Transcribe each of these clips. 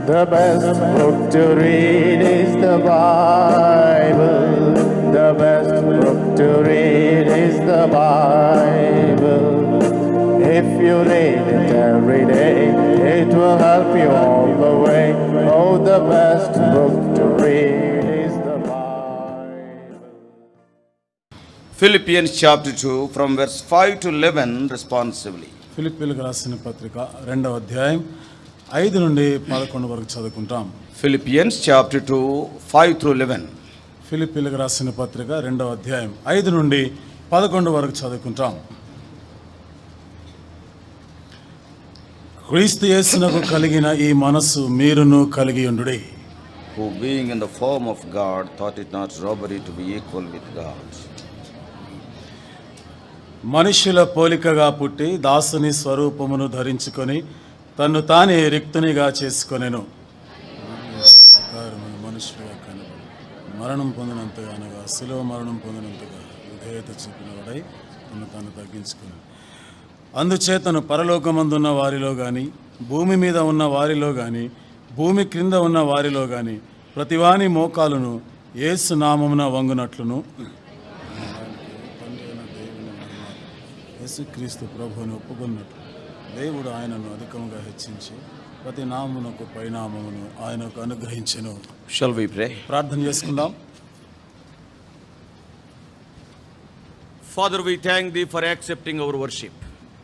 The best book to read is the Bible. The best book to read is the Bible. If you read it every day, it will help you all the way. Oh, the best book to read is the Bible. Philippians chapter 2 from verse 5 to 11 responsively. ఫిలిప్పీలకు రాసిన పత్రిక 2వ అధ్యాయం 5 నుండి 11 వరకు చదువుకుంటాం. Philippians chapter 2 5 through 11. ఫిలిప్పీలకు రాసిన పత్రిక 2వ అధ్యాయం 5 నుండి 11 వరకు చదువుకుంటాం. క్రీస్తు యేసునకు కలిగిన ఈ మనస్సు మీరును కలిగి ఉండుడి. Who being in the form of God thought it not robbery to be equal with God. మనుష్యుల పోలికగా పుట్టి దాసుని స్వరూపమును ధరించుకొని తన్ను తానే రిక్తునిగా చేసుకొనెను. మనుష్యుగా కనబడి మరణం పొందినంతగా అనగా శిలువ మరణం పొందినంతగా విధేయత చూపినవాడై తను తాను తగ్గించుకుని అందుచేతను పరలోకమందున్న వారిలో కానీ భూమి మీద ఉన్న వారిలో కానీ భూమి క్రింద ఉన్న వారిలో కానీ ప్రతివాని మోకాలును యేసు నామమున వంగునట్లును యేసుక్రీస్తు ప్రభువుని ఒప్పుకున్నట్లు దేవుడు ఆయనను అధికంగా హెచ్చించి ప్రతి నామమునకు పైనామమును ఆయనకు అనుగ్రహించెను. Shall we pray? ప్రార్థన చేసుకుందాం. Father, we thank thee for accepting our worship.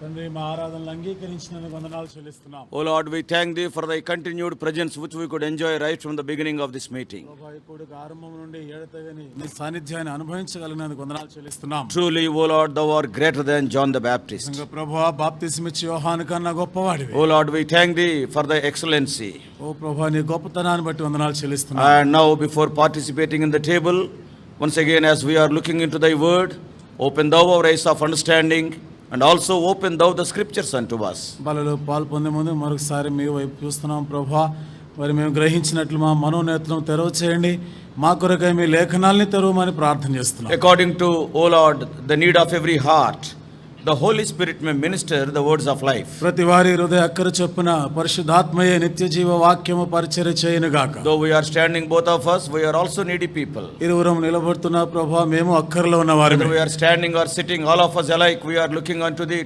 తండ్రి, మా ఆరాధనలు అంగీకరించినందుకు వందనాలు చెల్లిస్తున్నాం. O Lord, we thank thee for thy continued presence which we could enjoy right from the beginning of this meeting. ఇప్పుడు ఆరంభం నుండి ఏడతగని నీ సాన్నిధ్యాన్ని అనుభవించగలిగినందుకు వందనాలు చెల్లిస్తున్నాం. Truly, O Lord, thou art greater than John the Baptist. ప్రభువా, బాప్తిస్మిచ్చి యోహాను కన్నా గొప్పవాడివి. O Lord, we thank thee for thy excellency. ఓ ప్రభువా, నీ గొప్పతనాన్ని బట్టి వందనాలు చెల్లిస్తున్నాం. And now, before participating in the table, once again as we are looking into thy word, open thou our eyes of understanding and also open thou the scriptures unto us. బలలో పాల్పొందే ముందు మరొకసారి మీ వైపు చూస్తున్నాం ప్రభువా. మరి మేము గ్రహించినట్లు మా మనోనేత్రం తెరవ చేయండి. మా కొరకై మీ లేఖనాల్ని తెరవమని ప్రార్థన చేస్తున్నాం. According to, O Lord, the need of every heart, the Holy Spirit may minister the words of life. ప్రతి వారి హృదయ అక్కర చొప్పున పరిశుద్ధాత్మయే నిత్య జీవ వాక్యము పరిచర్య చేయను గాక. Though we are standing both of us, we are also needy people. ఇరువురం నిలబడుతున్న ప్రభువా, మేము అక్కరలో ఉన్న వారిని. Whether we are standing or sitting, all of us alike, we are looking unto thee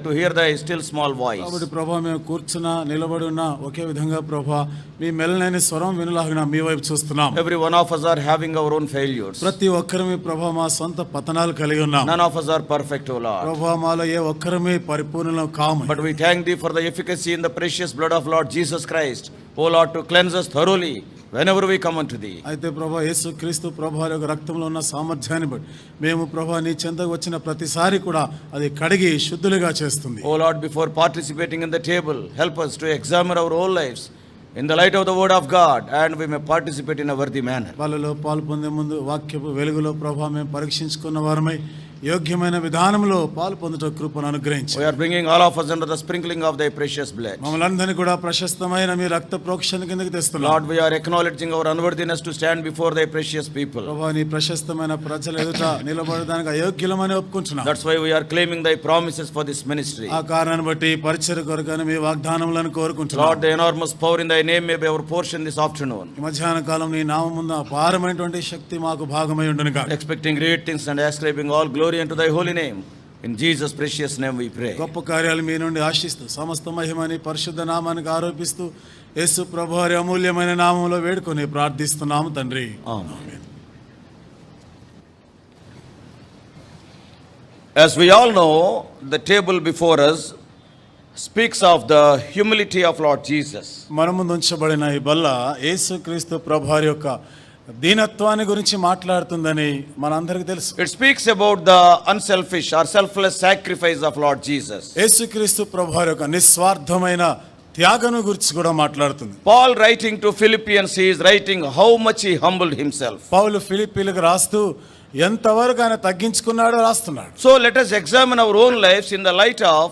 to hear thy still small voice. కాబట్టి ప్రభువా, మేము కూర్చున్నా నిలబడి ఉన్నా ఒకే విధంగా ప్రభువా మీ మెల్లనైన స్వరం వినలాగిన మీ వైపు చూస్తున్నాం. Every one of us are having our own failures. ప్రతి ఒక్కరమే ప్రభువా మా సొంత పతనాలు కలిగి ఉన్నాం. None of us are perfect, O Lord. మాలో ఏ ఒక్కరమే పరిపూర్ణం కాము. But we thank thee for the efficacy in the precious blood of Lord Jesus Christ, O Lord, to cleanse us thoroughly whenever we come unto thee. అయితే ప్రభువా, యేసుక్రీస్తు ప్రభువా యొక్క రక్తంలో ఉన్న సామర్థ్యాన్ని బట్టి మేము ప్రభువా నీ చెంతకు వచ్చిన ప్రతిసారి కూడా అది కడిగి శుద్ధులుగా చేస్తుంది. O Lord, before participating in the table, help us to examine our own lives in the light of the word of God, and we may participate in a worthy manner. వాళ్ళలో పాల్పొందే ముందు వాక్యపు వెలుగులో ప్రభువా మేము పరీక్షించుకున్న వారమై యోగ్యమైన విధానంలో పాలు పొందుట కృపను అనుగ్రహించు. We are bringing all of us under the sprinkling of thy precious blood. మమ్మల్ని కూడా ప్రశస్తమైన మీ రక్త ప్రోక్షణ కిందకి తెస్తున్నాం. Lord, we are acknowledging our unworthiness to stand before thy precious people. ప్రభువా, నీ ప్రశస్తమైన ప్రజల ఎదుట నిలబడడానికి అయోగ్యులమని ఒప్పుకుంటున్నాం. That's why we are claiming thy promises for this ministry. ఆ కారణాన్ని బట్టి పరిచర్య కొరకని మీ వాగ్దానములను కోరుకుంటున్నాం. Lord, the enormous power in thy name may be our portion this afternoon. ఈ మధ్యాహ్న కాలం నీ నామమున అపారమైనటువంటి శక్తి మాకు భాగమై ఉండును గాక. Expecting great things and ascribing all glory unto thy holy name. In Jesus' precious name we pray. గొప్ప కార్యాలు మీ నుండి ఆశిస్తూ సమస్త మహిమని పరిశుద్ధ నామానికి ఆరోపిస్తూ యేసు ప్రభువారి అమూల్యమైన నామములో వేడుకొని ప్రార్థిస్తున్నాము తండ్రి. ఆమేన్. As we all know, the table before us speaks of the humility of Lord Jesus. మన ముందు ఉంచబడిన ఈ బల్ల యేసుక్రీస్తు ప్రభువారి యొక్క దీనత్వాన్ని గురించి మాట్లాడుతుందని మనందరికీ తెలుసు. It speaks about the unselfish or selfless sacrifice of Lord Jesus. యేసుక్రీస్తు ప్రభువారి యొక్క నిస్వార్థమైన త్యాగను గురించి కూడా మాట్లాడుతుంది. Paul writing to Philippians, he is writing how much he humbled himself. పౌలు ఫిలిప్పీలకు రాస్తూ ఎంతవరకు ఆయన తగ్గించుకున్నాడో రాస్తున్నాడు. So let us examine our own lives in the light of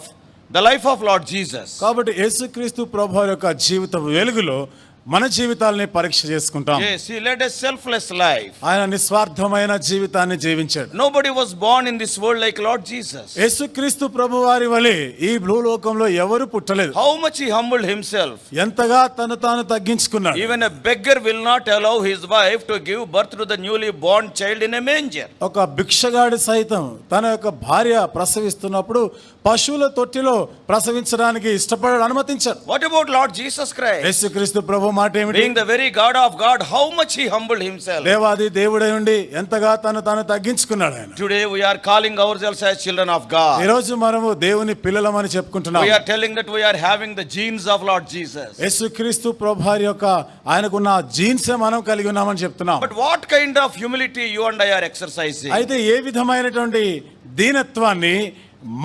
the life of Lord Jesus. కాబట్టి యేసుక్రీస్తు ప్రభువారి యొక్క జీవిత వెలుగులో మన జీవితాలని పరీక్ష చేసుకుంటాం. Yes, he led a selfless life. ఆయన నిస్వార్థమైన జీవితాన్ని జీవించాడు. Nobody was born in this world like Lord Jesus. యేసుక్రీస్తు ప్రభువారి వలె ఈ భూలోకంలో ఎవరు పుట్టలేదు. How much he humbled himself. ఎంతగా తను తాను తగ్గించుకున్నాడు. Even a beggar will not allow his wife to give birth to the newly born child in a manger. ఒక భిక్షగాడి సైతం తన యొక్క భార్య ప్రసవిస్తున్నప్పుడు పశువుల తొట్టిలో ప్రసవించడానికి ఇష్టపడాడు, అనుమతించాడు. What about Lord Jesus Christ? యేసుక్రీస్తు ప్రభు మాట ఏమిటి? Being the very God of God, how much he humbled himself. దేవాది దేవుడై ఉండి ఎంతగా తను తాను తగ్గించుకున్నాడు ఆయన. Today we are calling ourselves as children of God. ఈ రోజు మనము దేవుని పిల్లలమని చెప్పుకుంటున్నాం. We are telling that we are having the genes of Lord Jesus. యేసుక్రీస్తు ప్రభువారి యొక్క ఆయనకున్న జీన్సే మనం కలిగి ఉన్నామని చెప్తున్నాం. But what kind of humility you and I are exercising? అయితే ఏ విధమైనటువంటి దీనత్వాన్ని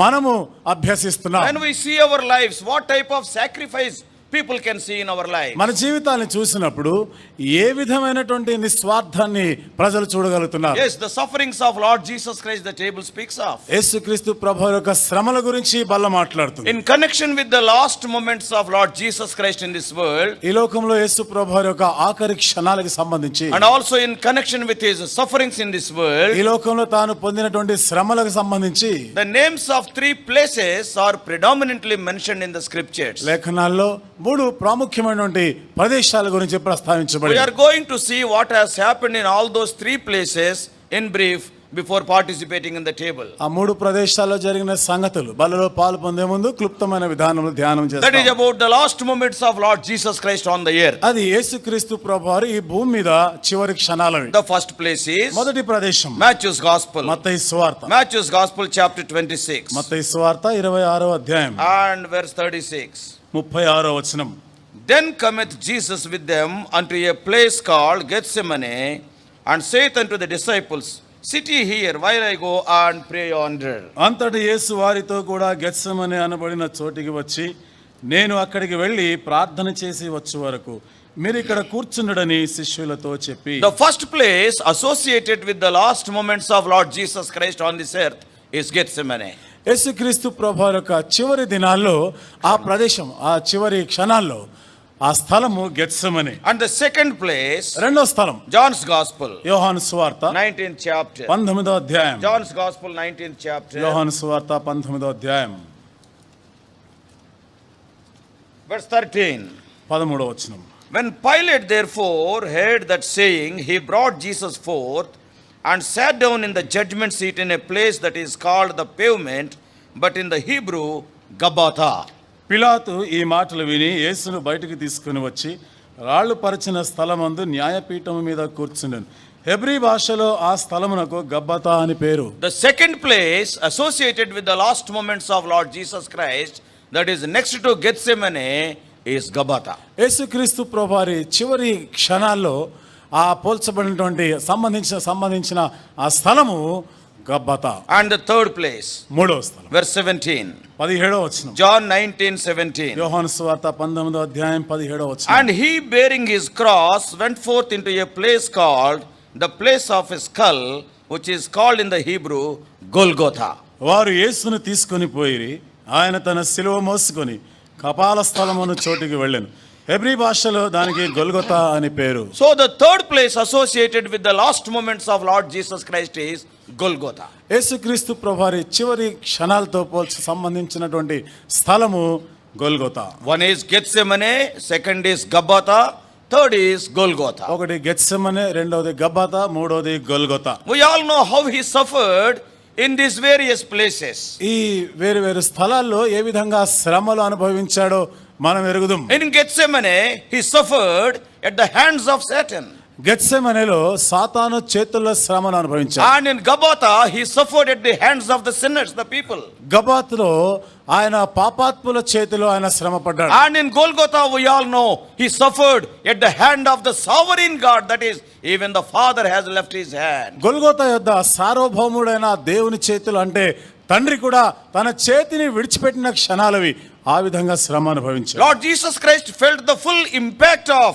మనము అభ్యసిస్తున్నాం? When we see our lives, what type of sacrifice people can see in our life? మన జీవితాన్ని చూసినప్పుడు ఏ విధమైనటువంటి నిస్వార్థాన్ని ప్రజలు చూడగలుగుతున్నారు? Yes, the sufferings of Lord Jesus Christ the table speaks of. యేసుక్రీస్తు ప్రభువు యొక్క శ్రమల గురించి బల్ల మాట్లాడుతుంది. In connection with the last moments of Lord Jesus Christ in this world, ఈ లోకంలో యేసు ప్రభువు యొక్క ఆఖరి క్షణాలకు సంబంధించి and also in connection with his sufferings in this world, ఈ లోకంలో తాను పొందినటువంటి శ్రమలకు సంబంధించి the names of 3 places are predominantly mentioned in the scriptures. లేఖనాల్లో 3 ప్రాముఖ్యమైనటువంటి ప్రదేశాల గురించి We ప్రస్తావించబడింది. are going to see what has happened in all those 3 places in brief before participating in the table. ఆ 3 ప్రదేశాల్లో జరిగిన సంగతులు బలలో పాలు పొందే ముందు క్లుప్తమైన విధానంలో ధ్యానం That is చేస్తాం. about the last moments of Lord Jesus Christ on the earth. అది యేసుక్రీస్తు ప్రభువారు ఈ భూమి మీద చివరి క్షణాలవి. The first place is మొదటి ప్రదేశం Matthew's Gospel. మత్తయి సువార్త. Matthew's Gospel chapter 26 మత్తయి సువార్త 26వ అధ్యాయం and verse 36. 36వ వచనం. Then cometh Jesus with them unto a place called Gethsemane, and saith unto the disciples, Sit ye here while I go and pray yonder. అంతటి యేసు వారితో కూడా గెత్సెమనే అనబడిన చోటికి వచ్చి, నేను అక్కడికి వెళ్ళి ప్రార్థన చేసి వచ్చే వరకు మీరు ఇక్కడ కూర్చుండడని శిష్యులతో చెప్పి. The first place associated with the last moments of Lord Jesus Christ on this earth is Gethsemane. యేసుక్రీస్తు ప్రభువు యొక్క చివరి దినాల్లో ఆ ప్రదేశం, ఆ చివరి క్షణాల్లో ఆ స్థలము Gethsemane. And the second place, రెండో స్థలం John's Gospel, యోహాను సువార్త 19th chapter. 19వ అధ్యాయం. John's Gospel, 19th chapter, యోహాను సువార్త 19వ అధ్యాయం verse 13. 13వ వచనం. When Pilate therefore heard that saying, he brought Jesus forth and sat down in the judgment seat in a place that is called the pavement, but in the Hebrew, Gabbatha. పిలాతు ఈ మాటలు విని యేసును బయటికి తీసుకుని వచ్చి రాళ్లు పరిచిన స్థలమందు న్యాయపీఠం మీద కూర్చుండెను. హెబ్రీ భాషలో ఆ స్థలమునకు గబ్బతా అని పేరు. The second place associated with the last moments of Lord Jesus Christ, that is next to Gethsemane, is Gabbatha. యేసుక్రీస్తు ప్రభువారి చివరి క్షణాల్లో ఆ పోల్చబడినటువంటి సంబంధించిన ఆ స్థలము గబ్బతా. And the third place, మూడో స్థలం verse 17. 17వ వచనం. John 19:17. యోహాను సువార్త 19వ అధ్యాయం 17వ వచనం. And he bearing his cross went forth into a place called the place of a skull, which is called in the Hebrew Golgotha. వారు యేసును తీసుకొని పోయి ఆయన తన శిలువ మోసుకొని కపాల స్థలమును చోటికి వెళ్ళెను. హెబ్రీ భాషలో దానికి గొల్గొతా అని పేరు. So the third place associated with the last moments of Lord Jesus Christ is Golgotha. యేసుక్రీస్తు ప్రభువారి చివరి క్షణాలతో పోల్చి సంబంధించినటువంటి స్థలము Golgotha. One is Gethsemane, second is Gabbatha, third is Golgotha. ఒకటి గెత్సెమనే, రెండవది గబ్బతా, మూడవది Golgotha. We all know how he suffered in these various places. ఈ వేరు వేరు స్థలాల్లో ఏ విధంగా శ్రమలు అనుభవించాడో మనం ఎరుగుదాం. In Gethsemane, he suffered at the hands of Satan. గెత్సెమనేలో సాతాను చేతుల్లో శ్రమను అనుభవించాడు. And in Gabbatha, he suffered at the hands of the sinners, the people. గబాత్లో ఆయన పాపాత్ముల చేతిలో ఆయన శ్రమ పడ్డాడు. And in Golgotha, we all know he suffered at the hand of the sovereign God, that is, even the Father has left his hand. Golgotha యొద్ద సార్వభౌముడైన దేవుని చేతులు అంటే తండ్రి కూడా తన చేతిని విడిచిపెట్టిన క్షణాలవి. ఆ విధంగా శ్రమ అనుభవించాడు. Lord Jesus Christ felt the full impact of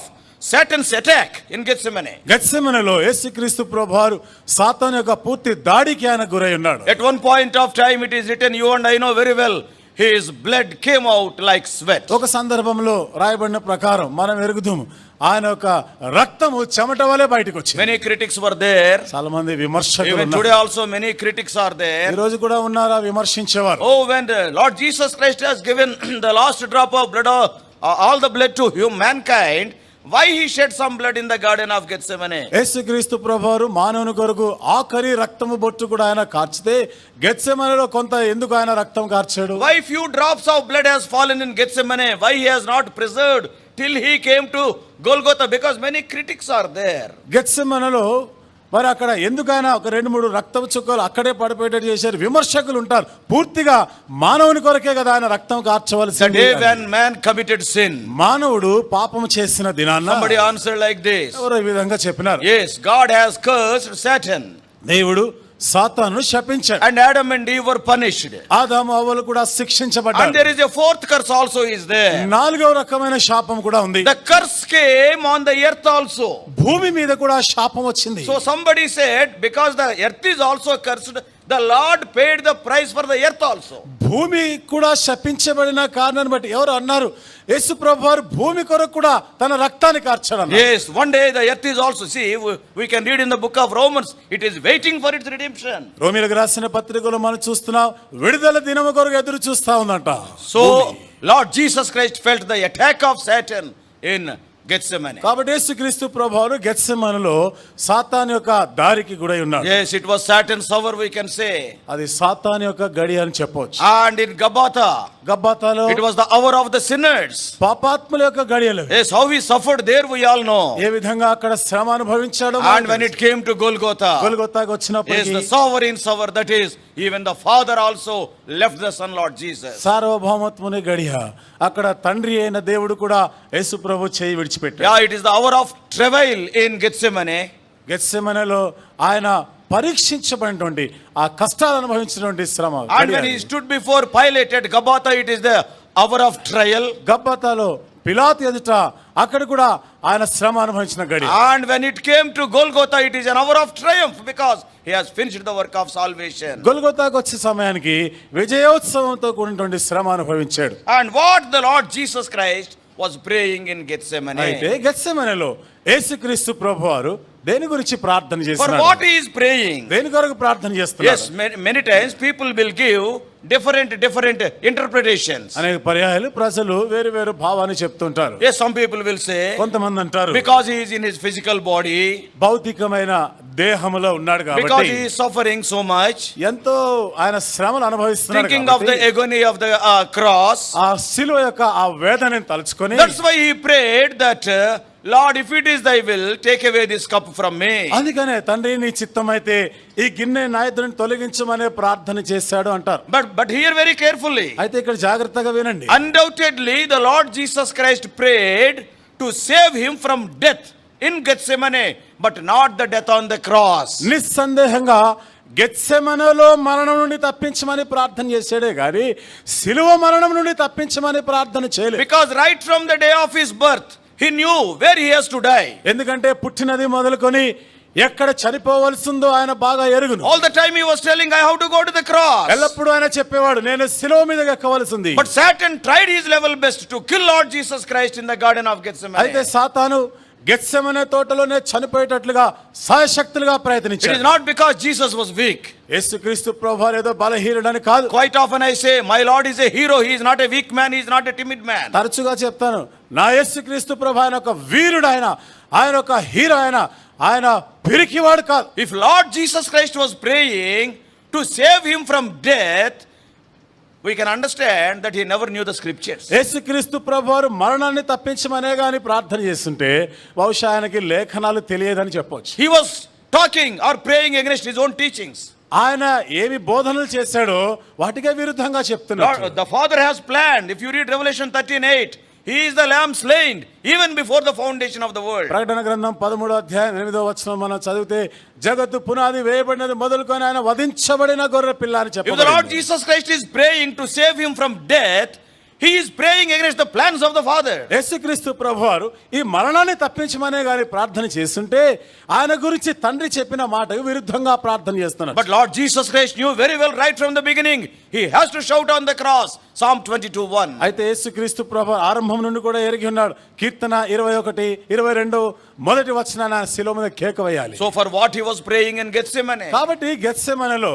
Satan's attack in Gethsemane. గెత్సెమనేలో యేసుక్రీస్తు ప్రభువారు సాతాను యొక్క పూర్తి దాడికి ఆయన గురై ఉన్నాడు. At one point of time, it is written, you and I know very well, his blood came out like sweat. ఒక సందర్భంలో రాయబడిన ప్రకారం మనం ఎరుగుదాము, ఆయన యొక్క రక్తము చెమట వలె బయటకు వచ్చింది. Many critics were there. చాలా మంది విమర్శకులు Even ఉన్నారు. today also many critics are ఈ there. రోజు కూడా ఉన్నారా విమర్శించేవారు? Oh, when the Lord Jesus Christ has given the last drop of blood, all the blood to mankind, why he shed some blood in the garden of Gethsemane? యేసుక్రీస్తు ప్రభువారు మానవుని కొరకు ఆఖరి రక్తము బొట్టు కూడా ఆయన కార్చితే గెత్సెమనేలో కొంత ఎందుకు ఆయన రక్తం కార్చాడు? Why few drops of blood has fallen in Gethsemane? Why he has not preserved till he came to Golgotha? Because many critics are there. గెత్సెమనేలో మరి అక్కడ ఎందుకైనా ఒక 2-3 రక్తపు చుక్కలు అక్కడే పడిపోయేటట్టు చేశారు. విమర్శకులు ఉంటారు. పూర్తిగా మానవుని కొరకే కదా ఆయన రక్తం The కార్చవలసింది. day when man committed sin. మానవుడు పాపము చేసిన దినాన Somebody answered like this. ఎవరో ఈ విధంగా చెప్పినారు, Yes, God has cursed Satan. దేవుడు సాతాను శపించాడు. And Adam and Eve were punished. ఆదాము హవ్వలు కూడా And శిక్షించబడ్డారు. there is a fourth curse also is there. 4వ రకమైన శాపం కూడా ఉంది. The curse came on the earth also. భూమి మీద కూడా శాపం వచ్చింది. So somebody said, because the earth is also cursed, the Lord paid the price for the earth also. భూమి కూడా శపించబడిన కారణాన్ని బట్టి ఎవరు అన్నారు, యేసు ప్రభువారు భూమి కొరకు కూడా తన రక్తాన్ని కార్చాడు అన్నారు. Yes, one day the earth is also, see, we can read in the book of Romans, it is waiting for its redemption. రోమీయులకు రాసిన పత్రికలో మనం చూస్తున్నాం, విడుదల దినము కొరకు ఎదురు చూస్తా ఉందంట. So Lord Jesus Christ felt the attack of Satan in Gethsemane. కాబట్టి యేసుక్రీస్తు ప్రభువారు గెత్సెమనేలో సాతాను యొక్క దారికి గురై ఉన్నాడు. Yes, it was Satan's hour, we can say. అది సాతాను యొక్క గడి అని చెప్పవచ్చు. And in Gabbatha, గబ్బాతాలో it was the hour of the sinners. పాపాత్ముల యొక్క గడియలు. Yes, how he suffered there we all know. ఏ విధంగా అక్కడ శ్రమ అనుభవించాడో. And when it came to Golgotha, గొల్గొతాకు yes, వచ్చినప్పటికీ the sovereign hour, that is, even the Father also left the Son, Lord Jesus. సార్వభౌమత్వని గడియ, అక్కడ తండ్రి అయిన దేవుడు కూడా యేసు ప్రభు చేయి విడిచిపెట్టాడు. Yeah, it is the hour of travail in Gethsemane. గెత్సెమనేలో ఆయన పరీక్షించబడినటువంటి ఆ కష్టాలు అనుభవించినటువంటి శ్రమ And గడియ when అది. he stood before Pilate at Gabbatha, it is the hour of trial. గబ్బతాలో పిలాతు ఎదుట అక్కడ కూడా ఆయన శ్రమ అనుభవించిన గడి. And when it came to Golgotha, it is an hour of triumph because he has finished the work of salvation. గొల్గొతాకు వచ్చే సమయానికి విజయోత్సవంతో కూడినటువంటి శ్రమ అనుభవించాడు. And what the Lord Jesus Christ was praying in అయితే Gethsemane. గెత్సెమనేలో యేసుక్రీస్తు ప్రభువారు దేని గురించి ప్రార్థన For చేస్తున్నాడు? what he is praying? దేని కొరకు ప్రార్థన చేస్తున్నాడు? Yes, many times people will give different interpretations. అనేక పర్యాయాలు ప్రజలు వేరు వేరు భావాన్ని చెప్తుంటారు. Yes, some people will say, కొంతమంది అంటారు, because he is in his physical body, భౌతికమైన దేహములో ఉన్నాడు because కాబట్టి he is suffering so much, ఎంతో ఆయన శ్రమలు అనుభవిస్తున్నాడు thinking of the కాబట్టి agony of the cross. ఆ శిలువ యొక్క ఆ వేదనని తలుచుకొని That's why he prayed that, Lord, if it is thy will, take away this cup from me. అందుకనే తండ్రి నీ చిత్తమైతే ఈ గిన్నె నా ఎదుట నుండి తొలగించమనే ప్రార్థన చేశాడు అంటారు. But hear very carefully. అయితే ఇక్కడ జాగ్రత్తగా వినండి. Undoubtedly, the Lord Jesus Christ prayed to save him from death in Gethsemane, but not the death on the cross. నిస్సందేహంగా గెత్సెమనేలో మరణం నుండి తప్పించమని ప్రార్థన చేశాడే గాని శిలువ మరణం నుండి తప్పించమని ప్రార్థన చేయలేదు. Because right from the day of his birth, he knew where he has to die. ఎందుకంటే పుట్టినది మొదలుకొని ఎక్కడ చనిపోవలసిందో ఆయన బాగా ఎరుగును. All the time he was telling, I have to go to the cross. ఎల్లప్పుడూ ఆయన చెప్పేవాడు, నేను శిలువ మీద ఎక్కవలసింది. But Satan tried his level best to kill Lord Jesus Christ in the Garden of Gethsemane. అయితే సాతాను గెత్సెమనే తోటలోనే చనిపోయేటట్లుగా సాయశక్తులుగా It ప్రయత్నించాడు. is not because Jesus was weak. యేసుక్రీస్తు ప్రభువారు ఏదో బలహీనుడని కాదు. Quite often I say, my Lord is a hero. He is not a weak man. He is not a timid man. తరచుగా చెప్తాను, నా యేసుక్రీస్తు ప్రభు ఆయన ఒక వీరుడు, ఆయన ఒక హీరో, ఆయన పిరికివాడు కాదు. If Lord Jesus Christ was praying to save him from death, we can understand that he never knew the scriptures. యేసుక్రీస్తు ప్రభువారు మరణాన్ని తప్పించమనే గాని ప్రార్థన చేస్తుంటే బహుశా ఆయనకి లేఖనాలు తెలియదని చెప్పొచ్చు. He was talking or praying against his own teachings. ఆయన ఏమి బోధనలు చేశాడో వాటికే విరుద్ధంగా చెప్తున్నాడు. Lord, the Father has planned. If you read Revelation 13:8, he is the lamb slain even before the foundation of the world. ప్రకటన గ్రంథం 13వ అధ్యాయం 8వ వచనం మనం చదివితే జగత్తు పునాది వేయబడినది మొదలుకొని ఆయన వధించబడిన గొర్రె పిల్ల అని If the Lord చెప్పబడింది. Jesus Christ is praying to save him from death, he is praying against the plans of the Father. యేసుక్రీస్తు ప్రభువారు ఈ మరణాన్ని తప్పించమనే గాని ప్రార్థన చేస్తుంటే ఆయన గురించి తండ్రి చెప్పిన మాటకు విరుద్ధంగా ప్రార్థన చేస్తున్నారు. But Lord Jesus Christ knew very well right from the beginning, he has to shout on the cross. Psalm 22:1. అయితే యేసుక్రీస్తు ప్రభు ఆరంభం నుండి కూడా ఎరిగి ఉన్నాడు. కీర్తన 21:22 మొదటి వచనాన శిలువ మీద కేక వేయాలి. So for what he was praying in Gethsemane. కాబట్టి గెత్సెమనెలో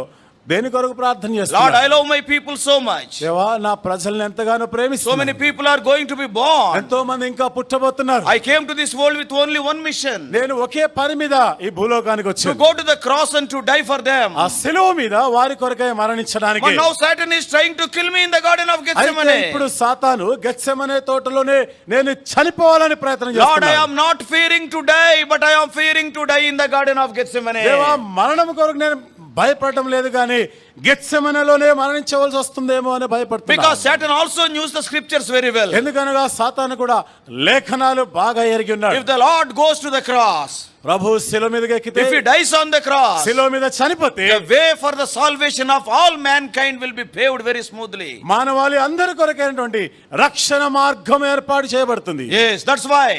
దేని కొరకు ప్రార్థన Lord, చేస్తున్నాడు? I love my people so much. దేవా నా ప్రజల్ని ఎంతగానో So ప్రేమిస్తున్నాను. many people are going to be born. ఎంతో మంది ఇంకా పుట్టబోతున్నారు. I came to this world with only one mission, నేను ఒకే పని మీద ఈ భూలోకానికి to వచ్చాను. go to the cross and to die for them. ఆ శిలువ మీద వారి కొరకై మరణించడానికి. But now Satan is trying to kill me in the garden of అయితే Gethsemane. ఇప్పుడు సాతాను గెత్సెమనే తోటలోనే నేను చనిపోవాలని ప్రయత్నం Lord, I చేస్తున్నాడు. am not fearing to die, but I am fearing to die in the garden of Gethsemane. దేవా మరణం కొరకు నేను భయపడటం లేదు కానీ గెత్సెమనేలోనే మరణించవలసి వస్తుందేమో అని భయపడుతున్నాను. Because Satan also knew the scriptures very well. ఎందుకనగా సాతాను కూడా లేఖనాలు బాగా ఎరిగి ఉన్నాడు. If the Lord goes to the cross, ప్రభు శిలువ మీదకి ఎక్కితే, if he dies on the cross, శిలువ మీద చనిపోతే the way for the salvation of all mankind will be paved very smoothly. మానవాళి అందరి కొరకైనటువంటి రక్షణ మార్గం ఏర్పాటు చేయబడుతుంది. Yes, that's why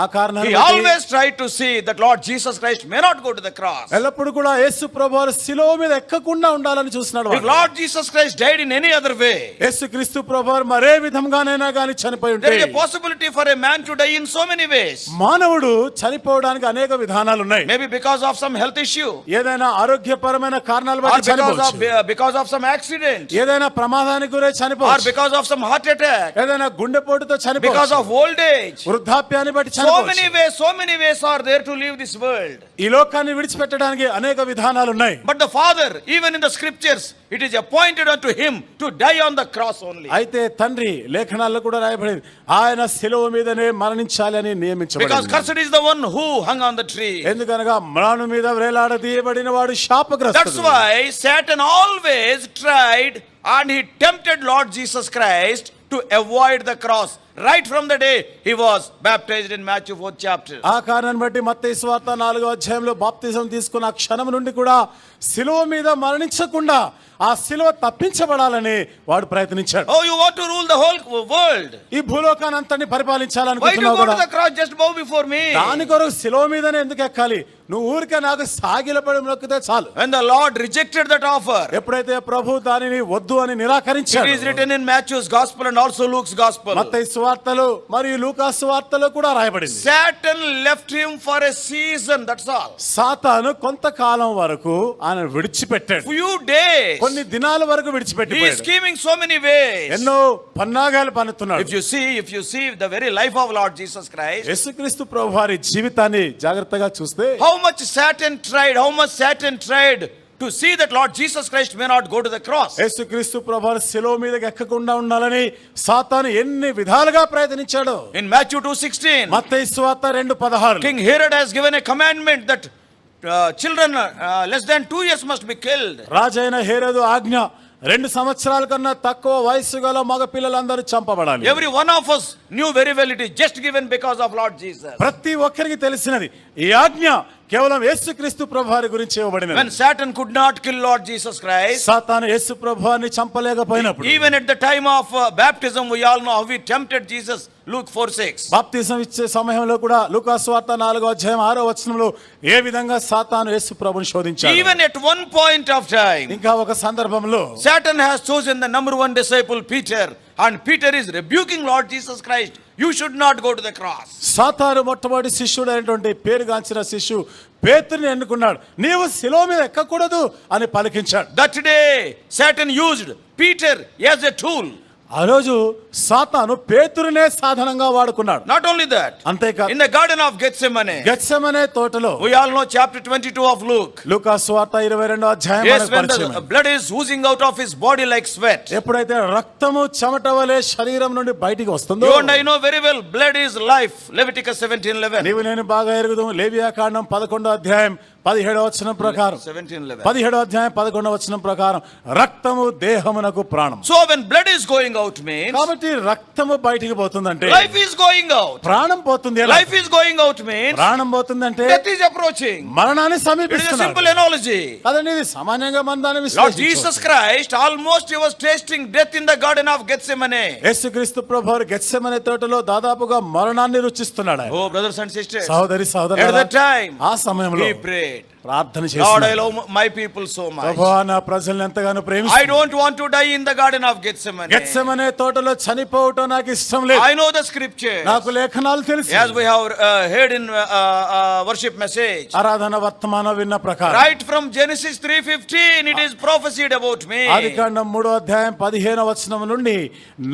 ఆ కారణం he always tried to see that Lord Jesus Christ may not go to the cross. ఎల్లప్పుడు కూడా యేసు ప్రభువారు శిలువ మీద ఎక్కకుండా ఉండాలని చూస్తున్నాడు. If Lord Jesus Christ died in any other way, యేసు క్రీస్తు ప్రభువారు మరే విధంగానైనా గాని చనిపోయి there ఉంటే is a possibility for a man to die in so many ways. మానవుడు చనిపోవడానికి అనేక విధానాలు ఉన్నాయి. Maybe because of some health issue, ఏదైనా ఆరోగ్యపరమైన కారణాలు or బట్టి చనిపోవచ్చు. because of some accident, ఏదైనా ప్రమాదానికి గురై or చనిపోవచ్చు. because of some heart attack, ఏదైనా గుండెపోటుతో because చనిపోవచ్చు. of old age. వృద్ధాప్యాన్ని బట్టి So చనిపోవచ్చు. many ways are there to leave this world. ఈ లోకాన్ని విడిచిపెట్టడానికి అనేక విధానాలు ఉన్నాయి. But the Father, even in the scriptures, it is appointed unto him to die on the cross only. అయితే తండ్రి లేఖనాల్లో కూడా రాయబడింది ఆయన శిలువ మీదనే మరణించాలి అని Because నియమించబడింది. cursed is the one who hung on the tree. ఎందుకనగా మ్రాను మీద వేలాడదీయబడిన వాడు శాపగ్రస్తుడు. That's why Satan always tried and he tempted Lord Jesus Christ to avoid the cross right from the day he was baptized in Matthew 4th chapter. ఆ కారణాన్ని బట్టి మత్తయి సువార్త 4వ అధ్యాయంలో బాప్తిజం తీసుకున్న ఆ క్షణం నుండి కూడా శిలువ మీద మరణించకుండా ఆ శిలువ తప్పించబడాలని వాడు ప్రయత్నించాడు. Oh, you want to rule the whole world? ఈ భూలోకాన్ని అంతని Why do you పరిపాలించాలనుకుంటున్నావు go to కూడా the cross? Just bow before me. దాని కొరకు శిలువ మీదనే ఎందుకు ఎక్కాలి? నువ్వు ఊరికే నాకు సాగిలపడి మొక్కితే చాలు. When the Lord rejected that offer, ఎప్పుడైతే ప్రభు దానిని వద్దు అని it నిరాకరించాడు, is written in Matthew's gospel and also Luke's gospel. మత్తయి సువార్తలు మరియు లూకా సువార్తలో కూడా రాయబడింది. Satan left him for a season, that's all. సాతాను కొంతకాలం వరకు ఆయన విడిచిపెట్టాడు. Few days. కొన్ని దినాల వరకు He is విడిచిపెట్టిపోయాడు. scheming so many ways. ఎన్నో పన్నాగాలు పన్నుతున్నాడు. If you see the very life of Lord Jesus Christ, యేసుక్రీస్తు ప్రభు వారి జీవితాన్ని జాగ్రత్తగా చూస్తే how much Satan tried to see that Lord Jesus Christ may not go to the cross. యేసుక్రీస్తు ప్రభు వారు శిలువ మీదకి ఎక్కకుండా ఉండాలని సాతాను ఎన్ని విధాలుగా ప్రయత్నించాడు. In Matthew 2:16, మత్తయి సువార్త 2:16 King Herod has given a commandment that children less than 2 years must be killed. రాజైన హేరోదు ఆజ్ఞ 2 సంవత్సరాల కన్నా తక్కువ వయసు గల మగ పిల్లలందరూ చంపబడాలి. Every one of us knew very well it is just given because of Lord Jesus. ప్రతి ఒక్కరికి తెలిసినది ఈ ఆజ్ఞ కేవలం యేసుక్రీస్తు ప్రభువారి గురించి ఇవ్వబడినది. When Satan could not kill Lord Jesus Christ, సాతాను యేసు ప్రభువారిని చంపలేకపోయినప్పుడు, even at the time of baptism, we all know how he tempted Jesus. Luke 4:6. బాప్తిజం ఇచ్చే సమయంలో కూడా లూకా సువార్త 4వ అధ్యాయం 6వ వచనంలో ఏ విధంగా సాతాను యేసు ప్రభువుని శోధించాడు. Even at one point of time, ఇంకా ఒక సందర్భంలో Satan has chosen the number one disciple, Peter, and Peter is rebuking Lord Jesus Christ. You should not go to the cross. సాతాను మొట్టమొదటి శిష్యుడు అయినటువంటి పేరుగాంచిన శిష్యు పేతురుని ఎన్నుకున్నాడు. నీవు శిలువ మీద ఎక్కకూడదు అని పలికించాడు. That day, Satan used Peter as a tool. ఆ రోజు సాతాను పేతురునే సాధనంగా వాడుకున్నాడు. Not only that, అంతేకాదు in the garden of Gethsemane, Gethsemane తోటలో we all know chapter 22 of Luke. లూకా సువార్త 22వ అధ్యాయం Yes, మనకు when పరిచయం. the blood is oozing out of his body like sweat. ఎప్పుడైతే రక్తము చెమట వలె శరీరం నుండి బయటికి వస్తుందో, You and I know very well, blood is life. Leviticus 17:11. నీవు నేను బాగా ఎరుగుదాం. లేవియాకాండం 11వ అధ్యాయం 17వ వచనం ప్రకారం 17:11. 17వ అధ్యాయం 11వ వచనం ప్రకారం రక్తము దేహమునకు ప్రాణం. So when blood is going out means కాబట్టి రక్తము బయటికి పోతుందంటే life is going out. ప్రాణం పోతుంది. ఎలా? Life is going out means ప్రాణం పోతుందంటే death is approaching. మరణాన్ని It is a సమీపిస్తున్నాడు. simple analogy. అదండి, ఇది సామాన్యంగా మన దాన్ని Lord విశ్లేషించవచ్చు. Jesus Christ almost he was tasting death in the garden of Gethsemane. యేసుక్రీస్తు ప్రభువారు గెత్సెమనే తోటలో దాదాపుగా మరణాన్ని రుచిస్తున్నాడు ఆయన. Oh brothers and sisters, సహోదరి at సహోదరులారా, that time ఆ సమయంలో he prayed, ప్రార్థన Lord, I చేస్తున్నాడు. love my people so much. ప్రభువా, నా ప్రజల్ని ఎంతగానో I ప్రేమిస్తున్నాను. don't want to die in the garden of Gethsemane. Gethsemane తోటలో చనిపోవటం నాకు ఇష్టం లేదు. I know the scripture. నాకు లేఖనాలు తెలుసు. As we have heard in worship message. ఆరాధన వర్తమానం విన్న ప్రకారం Right from Genesis 3:15 it is prophesied about me. ఆదికాండం 3వ అధ్యాయం 15వ వచనం నుండి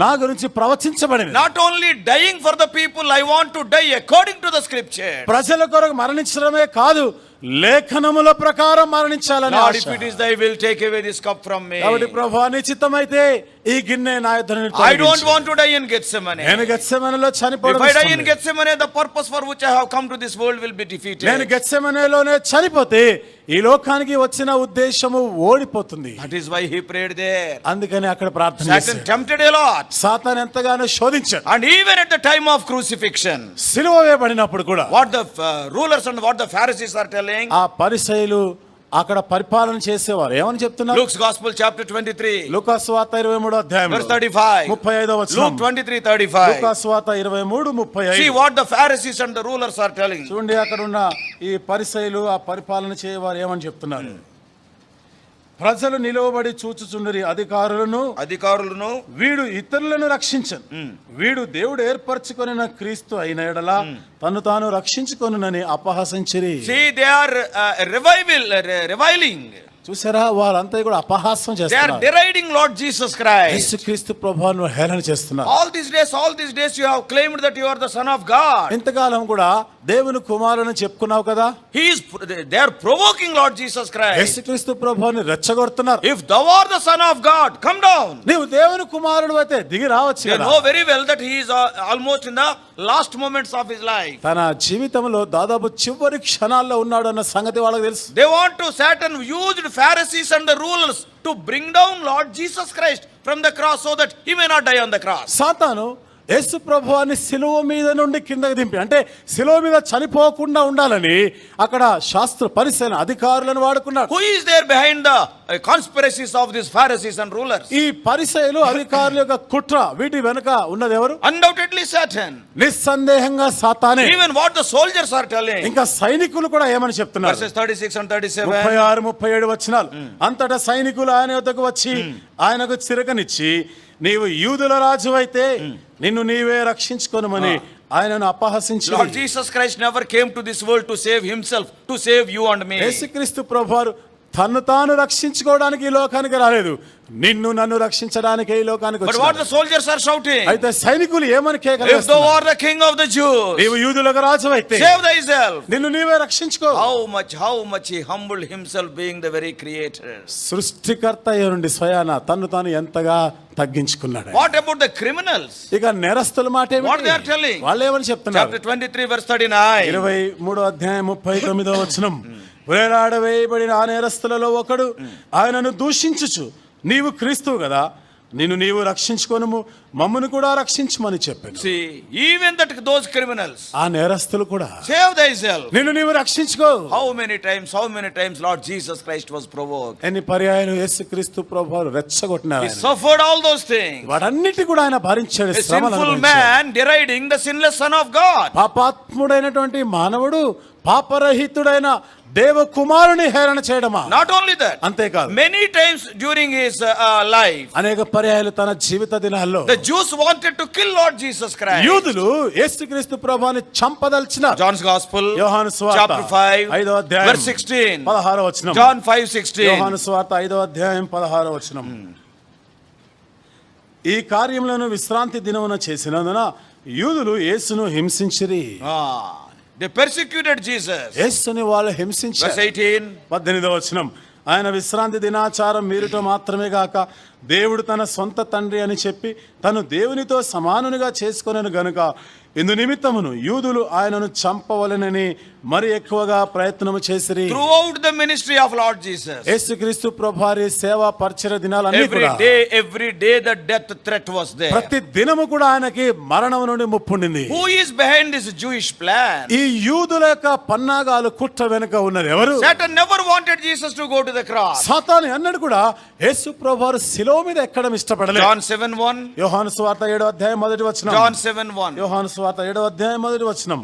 నా గురించి ప్రవచించబడింది. Not only dying for the people, I want to die according to the scripture. ప్రజల కొరకు మరణించడమే కాదు, లేఖనముల ప్రకారం మరణించాలని Lord, Asha. if it is thy will, take away this cup from me. కాబట్టి ప్రభువా, నీ చిత్తమైతే ఈ గిన్నె నా యొద్ద నుండి I don't తొలగించు. want to die in Gethsemane. నేను గెత్సెమనేలో చనిపోవడం If I die ఇష్టం in లేదు. Gethsemane, the purpose for which I have come to this world will be defeated. నేను గెత్సెమనేలోనే చనిపోతే ఈ లోకానికి వచ్చిన ఉద్దేశము ఓడిపోతుంది. That is why he prayed there. అందుకని అక్కడ ప్రార్థన Satan చేశాడు. tempted a lot. సాతాను ఎంతగానో శోధించాడు. And even at the time of crucifixion, సిలువ వేయబడినప్పుడు కూడా what the rulers and what the Pharisees are telling. ఆ పరిసయ్యులు అక్కడ పరిపాలన చేసేవారు ఏమని చెప్తున్నారు? Luke's Gospel chapter 23. లూకాసు వార్త 23వ అధ్యాయం Verse 35. 35వ వచనం. Luke 23:35. లూకాసు వార్త 23:35. See what the Pharisees and the rulers are telling. చూడండి, అక్కడ ఉన్న ఈ పరిసయ్యులు ఆ పరిపాలన చేయవారు ఏమని చెప్తున్నారు? ప్రజలు నిలువబడి చూచుచుండరి అధికారులను వీడు ఇతరులను రక్షించను, వీడు దేవుడు ఏర్పరచుకొనిన క్రీస్తు అయిన ఎడల తను తాను రక్షించుకొనునని అపహాసించిరి. See, they are reviling. చూసారా, వారంతా కూడా అపహాసం They are చేస్తున్నారు. deriding Lord Jesus Christ. యేసుక్రీస్తు ప్రభువును హేళన చేస్తున్నారు. All these days you have claimed that you are the son of God. ఇంతకాలం కూడా దేవుని కుమారుని చెప్పుకున్నావు కదా. They are provoking Lord Jesus Christ. యేసుక్రీస్తు ప్రభువుని రెచ్చగొడుతున్నారు. If thou art the son of God, come down. నీవు దేవుని కుమారుడు అయితే దిగి రావచ్చు They కదా. know very well that he is almost in the last moments of his life. తన జీవితంలో దాదాపు చివరి క్షణాల్లో ఉన్నాడు అన్న సంగతి వాళ్ళకి తెలుసు. They want to Satan used Pharisees and the rulers to bring down Lord Jesus Christ from the cross so that he may not die on the cross. సాతాను యేసు ప్రభువాన్ని సిలువ మీద నుండి కిందకి దింపి, అంటే సిలువ మీద చనిపోకుండా ఉండాలని అక్కడ శాస్త్ర పరిశీలన అధికారులను వాడుకున్నాడు. Who is there behind the conspiracies of these Pharisees and rulers? ఈ పరిసయ్యులు అధికారుల యొక్క కుట్ర వీటి వెనుక ఉన్నది ఎవరు? Undoubtedly Satan. నిస్సందేహంగా సాతానే. Even what the soldiers are telling. ఇంకా సైనికులు కూడా ఏమని చెప్తున్నారు? Verses 36 and 37. 36, 37 వచనాలు. అంతటా సైనికులు ఆయన వద్దకు వచ్చి ఆయనకు చిరకనిచ్చి, నీవు యూదుల రాజు అయితే నిన్ను నీవే రక్షించుకొనుమని ఆయనను అపహసించి. Lord Jesus Christ never came to this world to save himself, to save you and me. యేసుక్రీస్తు ప్రభువారు తన్ను తాను రక్షించుకోవడానికి ఈ లోకానికి రాలేదు, నిన్ను నన్ను రక్షించడానికి ఈ లోకానికి But what వచ్చాడు. the soldiers are shouting? అయితే సైనికులు ఏమని If thou కేకలేస్తున్నారు? art the king of the Jews, నీవు యూదులకు రాజు అయితే save thyself. నిన్ను నీవే రక్షించుకో. How much he humbled himself being the very creator. సృష్టికర్త అయి నుండి స్వయాన తన్ను తాను ఎంతగా తగ్గించుకున్నాడు. What about the criminals? ఇక నేరస్తుల మాట ఏమిటి? What they are telling? వాళ్ళు ఏమని చెప్తున్నారు? Chapter 23 verse 39. 23వ అధ్యాయం 39వ వచనం. వేలాడవేయబడిన ఆ నేరస్తులలో ఒకడు ఆయనను దూషించుచు, నీవు క్రీస్తువు కదా, నిన్ను నీవు రక్షించుకొనుము, మమ్మను కూడా రక్షించమని చెప్పాను. See, even those criminals, ఆ నేరస్తులు కూడా save thyself. నిన్ను నీవు రక్షించుకో. How many times Lord Jesus Christ was provoked? ఎన్ని పర్యాయాలు యేసుక్రీస్తు ప్రభువు రెచ్చగొట్టినారు. He suffered all those things. వాటన్నిటి కూడా ఆయన భరించాడు. A sinful man deriding the sinless son of God. పాపాత్ముడైనటువంటి మానవుడు పాపరహితుడైన దేవ కుమారుని హేళన చేయడమా? Not only that, అంతేకాదు, many times during his life, అనేక పర్యాయాలు తన జీవిత దినాల్లో the Jews wanted to kill Lord Jesus Christ. యూదులు యేసుక్రీస్తు ప్రభువుని చంపదల్చినారు. John's Gospel, యోహాను సువార్త chapter 5, 5వ అధ్యాయం verse 16. 16వ వచనం. John 5:16. యోహాను సువార్త 5వ అధ్యాయం 16వ వచనం. ఈ కార్యములను విశ్రాంతి దినమున చేసినందున యూదులు యేసును హింసించిరి. They persecuted Jesus. యేసుని వాళ్ళు హింసించారు. Verse 18. 18వ వచనం. ఆయన విశ్రాంతి దినాచారం మీరుట మాత్రమే గాక దేవుడు తన సొంత తండ్రి అని చెప్పి తను దేవునితో సమానునిగా చేసుకొనెను గనుక ఇందు నిమిత్తమును యూదులు ఆయనను చంపవలెనని మరి ఎక్కువగా ప్రయత్నము చేసిరి. Throughout the ministry of Lord Jesus, యేసుక్రీస్తు ప్రభువారి సేవా పరిచర్య దినాలన్నీ కూడా every day the death threat was there. ప్రతి దినము కూడా ఆయనకి మరణం నుండి ముప్పుండింది. Who is behind this Jewish plan? ఈ యూదుల యొక్క పన్నాగాలు కుట్ర వెనుక ఉన్నది ఎవరు? Satan never wanted Jesus to go to the cross. సాతాను అన్నడు కూడా యేసు ప్రభువారు శిలువ మీద ఎక్కడం ఇష్టపడలేదు. John 7:1. యోహాను సువార్త 7వ అధ్యాయం మొదటి వచనం. John 7:1. యోహాను సువార్త 7వ అధ్యాయం మొదటి వచనం.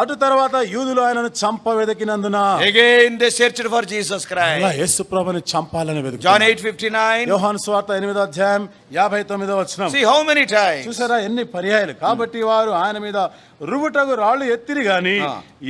అటు తర్వాత యూదులు ఆయనను చంప వెతికినందున Again they searched for Jesus Christ. అలా యేసు ప్రభువుని చంపాలని వెతుకుతారు. John 8:59. యోహాను సువార్త 8వ అధ్యాయం 59వ వచనం. See how many times. చూసారా ఎన్ని పర్యాయాలు. కాబట్టి వారు ఆయన మీద రువుటకు రాళ్ళు ఎత్తిరి గాని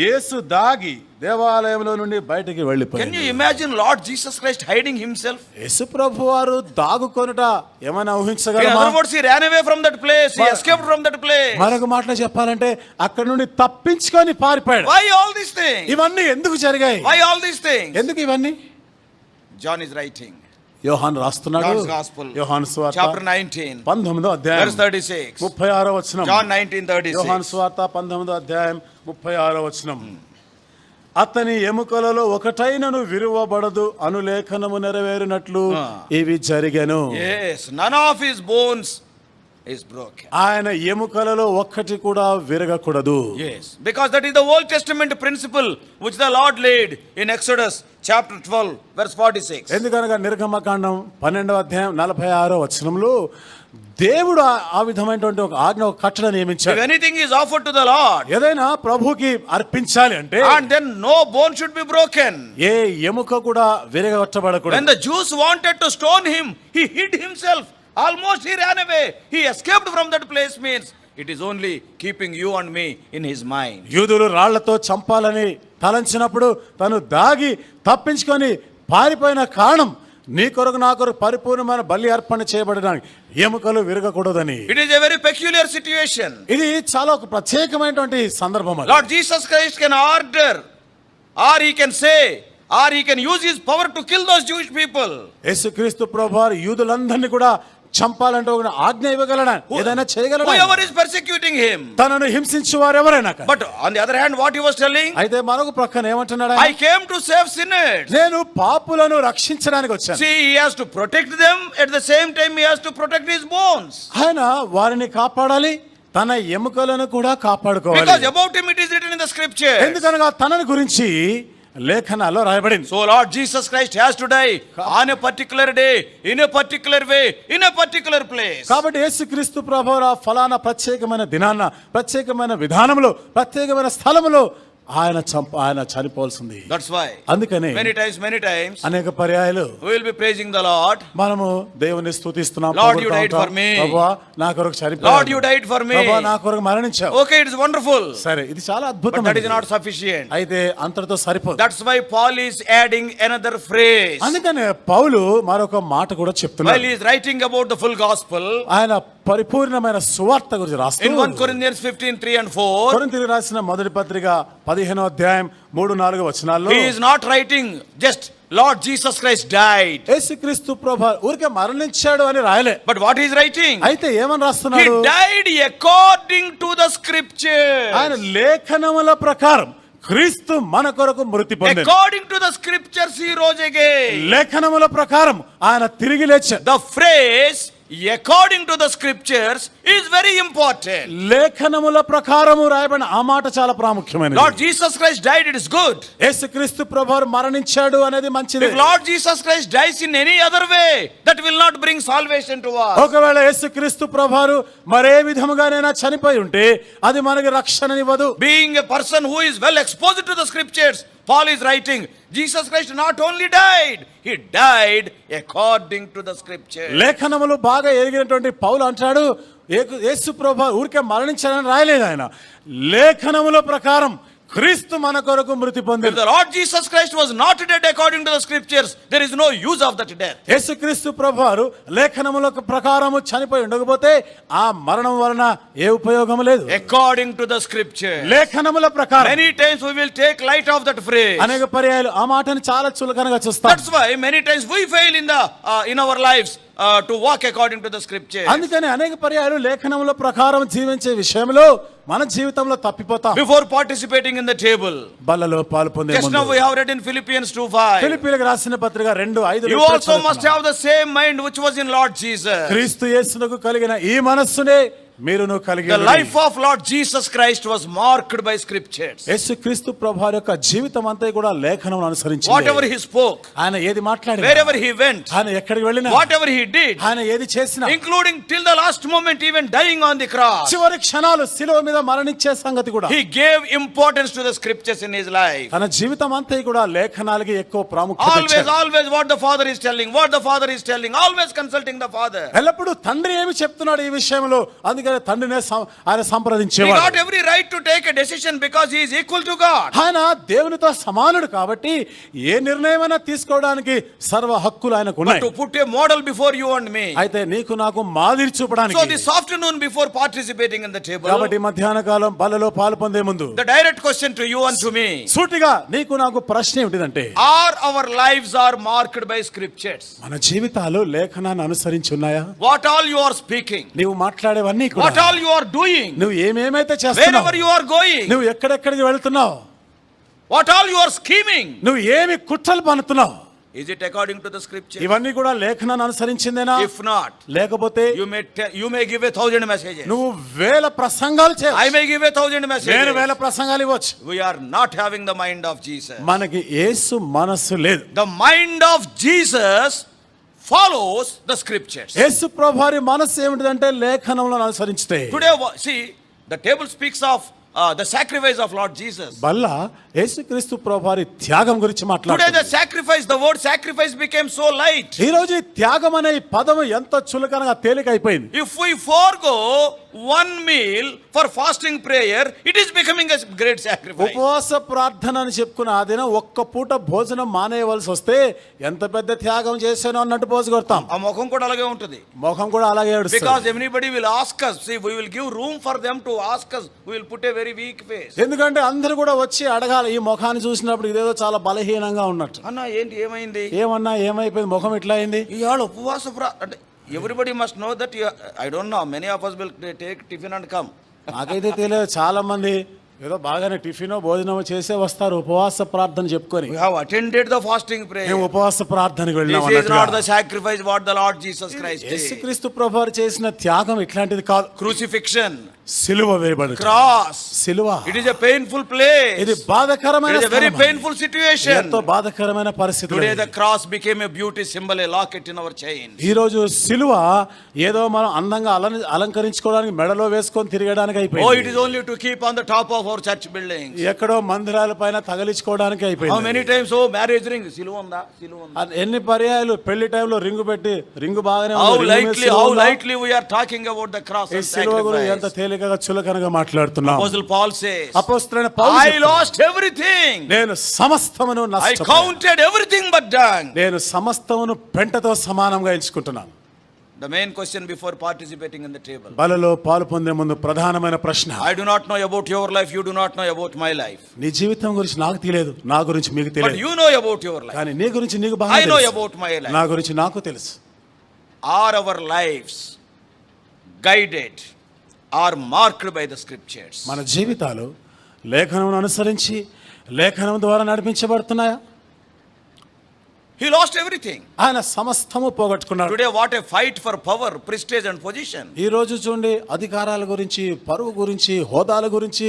యేసు దాగి దేవాలయంలో నుండి బయటికి Can వెళ్ళిపోయాడు. you imagine Lord Jesus Christ hiding himself? యేసు ప్రభువారు దాగుకొనుట ఏమైనా In ఊహించగలమా? other words, he ran away from that place. He escaped from that place. మరొక మాటలో చెప్పాలంటే అక్కడ నుండి తప్పించుకొని పారిపోయాడు. Why all these things? ఇవన్నీ ఎందుకు జరిగాయి? Why all these things? ఎందుకు ఇవన్నీ? John is writing. యోహాను రాస్తున్నాడు. John's Gospel. యోహాను సువార్త Chapter 19. 19వ అధ్యాయం Verse 36. 36వ వచనం. John 19:36. యోహాను సువార్త 19వ అధ్యాయం 36వ వచనం. అతని ఎముకలలో ఒకటైనను విరువబడదు అను లేఖనము నెరవేరినట్లు ఇవి జరిగెను. Yes, none of his bones is broken. ఆయన ఎముకలలో ఒక్కటి కూడా విరగకూడదు. Yes, because that is the Old Testament principle which the Lord laid in Exodus chapter 12 verse 46. ఎందుకనగా నిర్గమకాండం 12వ అధ్యాయం 46వ వచనంలో దేవుడు ఆ విధమైనటువంటి ఒక ఆజ్ఞ ఒక కట్టడ నియమించాడు. If anything is offered to the Lord, ఏదైనా ప్రభువుకి అర్పించాలి అంటే and then no bone should be broken. ఏ ఎముక కూడా విరగొట్టబడకూడదు. When the Jews wanted to stone him, he hid himself. Almost he ran away. He escaped from that place means it is only keeping you and me in his mind. యూదులు రాళ్లతో చంపాలని తలంచినప్పుడు తను దాగి తప్పించుకొని పారిపోయిన కారణం నీ కొరకు నా కొరకు పరిపూర్ణమైన బలి అర్పణ చేయబడడానికి ఎముకలు విరగకూడదని. It is a very peculiar situation. ఇది చాలా ఒక ప్రత్యేకమైనటువంటి సందర్భం. Lord Jesus Christ can order, or he can say, or he can use his power to kill those Jewish people. యేసుక్రీస్తు ప్రభువారు యూదులందరినీ కూడా చంపాలంటే ఒక ఆజ్ఞ ఇవ్వగలడా? ఏదైనా చేయగలడా? Whoever is persecuting him. తనను హింసించు వారు ఎవరైనా. But on the other hand, what he was telling, అయితే మరొక ప్రక్కన ఏమంటున్నాడు? I came to save sinners. నేను పాపులను రక్షించడానికి వచ్చాను. See, he has to protect them, at the same time he has to protect his bones. ఆయన వారిని కాపాడాలి, తన ఎముకలను కూడా కాపాడుకోవాలి. Because about him it is written in the scripture. ఎందుకనగా తనని గురించి లేఖనాల్లో రాయబడింది. So Lord Jesus Christ has to die on a particular day, in a particular way, in a particular place. కాబట్టి యేసుక్రీస్తు ప్రభువు ఫలానా ప్రత్యేకమైన దినాన ప్రత్యేకమైన విధానంలో ప్రత్యేకమైన స్థలములో ఆయన చనిపోవాల్సింది. That's why అందుకనే many times అనేక పర్యాయాలు we will be praising the Lord. మనము దేవుని స్తుతిస్తున్నాం. Lord, you died for me. ప్రభువా నా కొరకు చనిపోయావు. Lord, you died for me. ప్రభువా నా కొరకు మరణించావు. Okay, it is wonderful. సరే, ఇది చాలా But అద్భుతం. that is not sufficient. అయితే అంతటితో సరిపోదు. That's why Paul is adding another phrase. అందుకనే పౌలు మరొక మాట కూడా చెప్తున్నాడు. While he is writing about the full gospel, ఆయన పరిపూర్ణమైన సువార్త గురించి రాస్తూ in 1 Corinthians 15:3 and 4, కొరింథీయులకు రాసిన మొదటి పత్రిక 15వ అధ్యాయం 3-4 వచనాల్లో he is not writing just Lord Jesus Christ died. యేసుక్రీస్తు ప్రభువు ఊరికే మరణించాడు అని రాయలే. But what he is writing? అయితే ఏమని He రాస్తున్నాడు? died according to the scriptures. ఆయన లేఖనముల ప్రకారం క్రీస్తు మన కొరకు మృతి పొందాడు. According to the scriptures he rose again. లేఖనముల ప్రకారం ఆయన తిరిగి లేచాడు. The phrase according to the scriptures is very important. లేఖనముల ప్రకారము రాయబడిన ఆ మాట చాలా ప్రాముఖ్యమైనది. Lord Jesus Christ died, it is good. యేసుక్రీస్తు ప్రభువు మరణించాడు అనేది మంచిది. If Lord Jesus Christ dies in any other way, that will not bring salvation to us. ఒకవేళ యేసుక్రీస్తు ప్రభువు మరే విధముగానైనా చనిపోయి ఉంటే అది మనకి రక్షణనివ్వదు. Being a person who is well exposed to the scriptures, Paul is writing, Jesus Christ not only died, he died according to the scripture. లేఖనములు బాగా ఎరిగినటువంటి పౌలు అంటాడు, యేసు ప్రభువు ఊరికే మరణించాడని రాయలేదు. ఆయన లేఖనముల ప్రకారం క్రీస్తు మన కొరకు మృతి If పొందాడు. the Lord Jesus Christ was not dead according to the scriptures, there is no use of that death. యేసుక్రీస్తు ప్రభువారు లేఖనముల ప్రకారము చనిపోయి ఉండకపోతే ఆ మరణం వలన ఏ ఉపయోగం లేదు. According to the scripture. లేఖనముల ప్రకారం. Many times we will take light of that phrase. అనేక పర్యాయాలు ఆ మాటను చాలా చులకనగా చూస్తాం. That's why many times we fail in our lives to walk according to the scripture. అందుకని అనేక పర్యాయాలు లేఖనముల ప్రకారం జీవించే విషయంలో మన జీవితంలో తప్పిపోతాం. before participating in the table. బల్లలో పాలు పొందే Just now ముందు we have read in Philippians 2:5. ఫిలిప్పీయులకు రాసిన పత్రిక 2:5 You also must have the same mind which was in Lord Jesus. క్రీస్తు యేసునకు కలిగిన ఈ మనస్సునే మీరును కలిగి The life of Lord Jesus Christ was marked by scriptures. యేసు క్రీస్తు ప్రభువారి యొక్క జీవితం అంతా కూడా లేఖనం అనుసరించింది. Whatever he spoke, ఆయన ఏది మాట్లాడినా, wherever he went, ఆయన ఎక్కడికి వెళ్ళినా, whatever he did, ఆయన ఏది చేసినా, including till the last moment, even dying on the cross, చివరి క్షణాలు శిలువ మీద మరణించే సంగతి కూడా he gave importance to the scriptures in his life. తన జీవితం అంతా కూడా లేఖనాలకి ఎక్కువ ప్రాముఖ్యత Always, ఇచ్చాడు. always what the Father is telling, what the Father is telling, always consulting the Father. ఎల్లప్పుడూ తండ్రి ఏమి చెప్తున్నాడు ఈ విషయంలో, అందుకని తండ్రినే ఆయన He సంప్రదించేవాడు. got every right to take a decision because he is equal to God. ఆయన దేవునితో సమానుడు కాబట్టి ఏ నిర్ణయమైనా తీసుకోవడానికి సర్వ హక్కులు ఆయనకు But ఉన్నాయి. to put a model before you and me. అయితే నీకు నాకు మాదిరి చూపడానికి, So this afternoon before participating in the table, కాబట్టి మధ్యాహ్న కాలం బలలో పాలు పొందే ముందు the direct question to you and to me, సూటిగా నీకు నాకు ప్రశ్న ఏమిటిదంటే, are our lives are marked by scriptures? మన జీవితాలు లేఖనాన్ని అనుసరించి ఉన్నాయా? What all you are speaking, నీవు మాట్లాడేవన్నీ what కూడా, all you are doing, నువ్వు ఏమేమైతే wherever చేస్తున్నావు, you are going, నువ్వు ఎక్కడెక్కడికి వెళ్తున్నావు, what all you are scheming, నువ్వు ఏమి కుట్రలు పన్నుతున్నావు, is it according to the scripture? ఇవన్నీ కూడా లేఖనాన్ని అనుసరించిందేనా? If not, లేకపోతే you may give 1,000 messages. నువ్వు వేల ప్రసంగాలు I చేయవచ్చు, may give 1,000 నేను messages. వేల ప్రసంగాలు ఇవ్వచ్చు. We are not having the mind of Jesus. మనకి యేసు మనస్సు లేదు. The mind of Jesus follows the scriptures. యేసు ప్రభువారి మనస్సు ఏమిటిదంటే లేఖనంలో అనుసరించితే. Today, see, the table speaks of the sacrifice of Lord Jesus. బల్ల యేసుక్రీస్తు ప్రభువారి త్యాగం గురించి Today, the మాట్లాడుతుంది. sacrifice, the word sacrifice became so light. ఈ రోజు ఈ త్యాగం అనే ఈ పదం ఎంత చులకనగా తేలిక అయిపోయింది. If we forego one meal for fasting prayer, it is becoming a great sacrifice. ఉపవాస ప్రార్థన అని చెప్పుకున్న ఆ దినం ఒక్క పూట భోజనం మానేయవలసి వస్తే ఎంత పెద్ద త్యాగం చేశానో అన్నట్టు పోజు కొడతాం. ఆ ముఖం కూడా అలాగే ఉంటుంది. ముఖం కూడా అలాగే ఏడుస్తుంది. Because anybody will ask us, see, we will give room for them to ask us. We will put a very weak face. ఎందుకంటే అందరూ కూడా వచ్చి అడగాలి. ఈ ముఖాన్ని చూసినప్పుడు ఇదేదో చాలా బలహీనంగా ఉన్నట్టు. అన్న ఏంటి ఏమైంది? ఏమన్నా ఏమైపోయింది, ముఖం ఇట్లా అయింది. ఇవాళ ఉపవాస అంటే everybody must know that I don't know, many of us will take tiffin and come. నాకైతే తెలియదు, చాలా మంది ఏదో బాగానే టిఫినో భోజనమో చేసే వస్తారు ఉపవాస ప్రార్థన చెప్పుకొని. We have attended the fasting prayer. మేము ఉపవాస ప్రార్థనకు వెళ్ళాం This is not the అన్నట్టుగా. sacrifice what the Lord Jesus Christ did. యేసుక్రీస్తు ప్రభువారు చేసిన త్యాగం ఇట్లాంటిది కాదు. Crucifixion, సిలువ వేయబడు, cross, సిలువ it is a painful place. ఇది బాధకరమైన It is a very స్థలం. painful situation. ఎంతో బాధకరమైన పరిస్థితి. Today the cross became a beauty symbol, a locket in our chain. ఈ రోజు సిలువ ఏదో మనం అందంగా అలంకరించుకోవడానికి మెడలో వేసుకొని తిరగడానికి Oh, it అయిపోయింది. is only to keep on the top of our church building. ఎక్కడో మందిరాల పైన తగిలించుకోవడానికి How అయిపోయింది. many times, oh, marriage ring, సిలువ ఉందా, సిలువ ఉందా? ఎన్ని పర్యాయాలు పెళ్లి టైంలో రింగు పెట్టి రింగు బాగానే How ఉంది, రింగు మీద lightly, సిలువ how ఉందా? lightly we are talking about the cross ఈ and సిలువ గురించి ఎంత sacrifice. తేలికగా చులకనగా మాట్లాడుతున్నాం. Apostle Paul says, అపోస్తలుడైన పౌలు I చెప్తున్నాడు, lost everything. నేను సమస్తమును I నష్టపోయాను. counted everything but dung. నేను సమస్తమును పెంటతో సమానంగా ఎంచుకుంటున్నాను. The main question before participating in the table. బలలో పాలు పొందే ముందు ప్రధానమైన ప్రశ్న, I do not know about your life, you do not know about my life. నీ జీవితం గురించి నాకు తెలియదు, నా గురించి మీకు But తెలియదు. you know about your life. కానీ నీ గురించి నీకు బాగా I know తెలుసు. about my life. నా గురించి నాకు తెలుసు. Are our lives guided or marked by the scriptures? మన జీవితాలు లేఖనం అనుసరించి లేఖనం ద్వారా నడిపించబడుతున్నాయా? He lost everything. ఆయన సమస్తము పోగొట్టుకున్నాడు. Today what a fight for power, prestige and position. ఈ రోజు చూడండి, అధికారాల గురించి, పరువు గురించి, హోదాల గురించి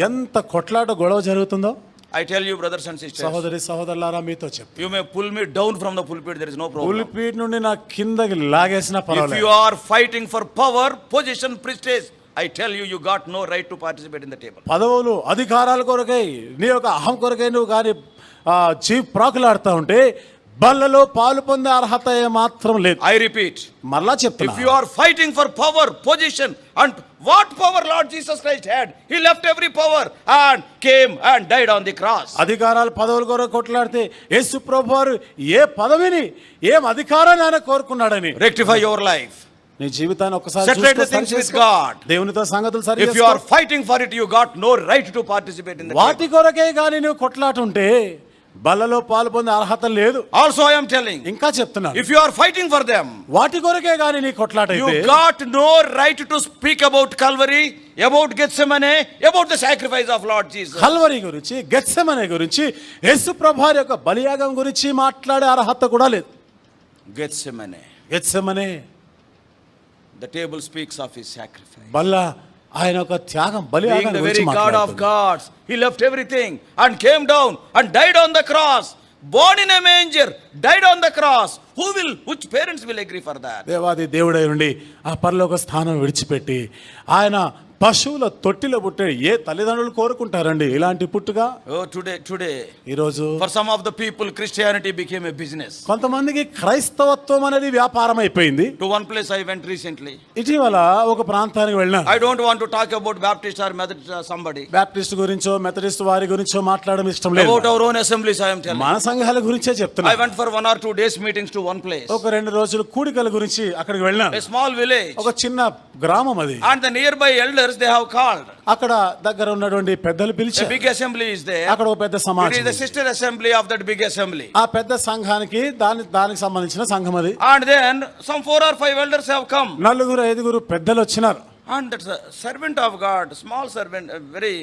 ఎంత కొట్లాట గొడవ జరుగుతుందో. I tell you, brothers and sisters, సహోదరి సహోదరులారా, మీతో చెప్తా, you may pull me down from the pulpit, there is no problem. పులిపీట్ నుండి నా కిందకి లాగేసిన If పర్వాలేదు. you are fighting for power, position, prestige, I tell you, you got no right to participate in the table. పదవులు అధికారాల కొరకై, నీ యొక్క అహం కొరకై నువ్వు కానీ ప్రాకులాడుతూ ఉంటే బల్లలో పాలు పొందే అర్హత మాత్రం లేదు. I repeat, మరలా if చెప్తున్నా, you are fighting for power, position, and what power Lord Jesus Christ had, he left every power and came and died on the cross. అధికారాలు పదవుల కొరకు కొట్లాడితే యేసు ప్రభువారు ఏ పదవిని, ఏం అధికారాన్ని ఆయన కోరుకున్నాడని. Rectify your life. నీ జీవితాన్ని ఒకసారి Separate the చూసుకో, things with సరిచేసుకో. God. దేవునితో సంగతులు సరి If you are fighting for it, you got no right to participate in the table. వాటి కొరకే కానీ నువ్వు కొట్లాట ఉంటే బలలో పాలు పొందే అర్హత లేదు. Also I am telling, ఇంకా చెప్తున్నాను, if you are fighting for them, వాటి కొరకే గాని నీ కొట్లాట you అయితే got no right to speak about Calvary, about Gethsemane, about the sacrifice of Lord Jesus. Calvary గురించి, గెత్సెమనే గురించి, యేసు ప్రభువారి యొక్క బలియాగం గురించి మాట్లాడే అర్హత కూడా లేదు. Gethsemane. Gethsemane The table speaks of his sacrifice. బల్ల ఆయన యొక్క త్యాగం, Being బలియాగం the గురించి very God of మాట్లాడుతుంది. gods, he left everything and came down and died on the cross. Born in a manger, died on the cross. Which parents will agree for that? దేవాది దేవుడై ఉండి ఆ పరలోక స్థానం విడిచిపెట్టి ఆయన పశువుల తొట్టిలో పుట్టాడు. ఏ తల్లిదండ్రులు కోరుకుంటారండి ఇలాంటి పుట్టుగా? Oh, today, ఈరోజు for some of the people, Christianity became a business. కొంతమందికి క్రైస్తవత్వం అనేది వ్యాపారం అయిపోయింది. To one place I went recently. ఇటీవల ఒక ప్రాంతానికి వెళ్ళినా, I don't want to talk about Baptist or Methodist or somebody. Baptist గురించో మెథడిస్ట్ వారి గురించో మాట్లాడడం ఇష్టం లేదు. About our own assemblies I am telling. మన సంఘాల గురించే చెప్తున్నా. I went for 1 or 2 days meetings to one place. ఒక 2 రోజులు కూడికల గురించి అక్కడికి వెళ్ళినా. A small village. ఒక చిన్న గ్రామం అది. And the nearby elders they have called. అక్కడ దగ్గర ఉన్నటువంటి పెద్దలు A పిలిచారు. big assembly is there. అక్కడ ఒక పెద్ద It is the సమాజం. sister assembly of that big assembly. ఆ పెద్ద సంఘానికి దానికి సంబంధించిన సంఘం అది. And then some 4 or 5 elders have come. 4-5 పెద్దలు వచ్చినారు. And that servant of God, small servant, very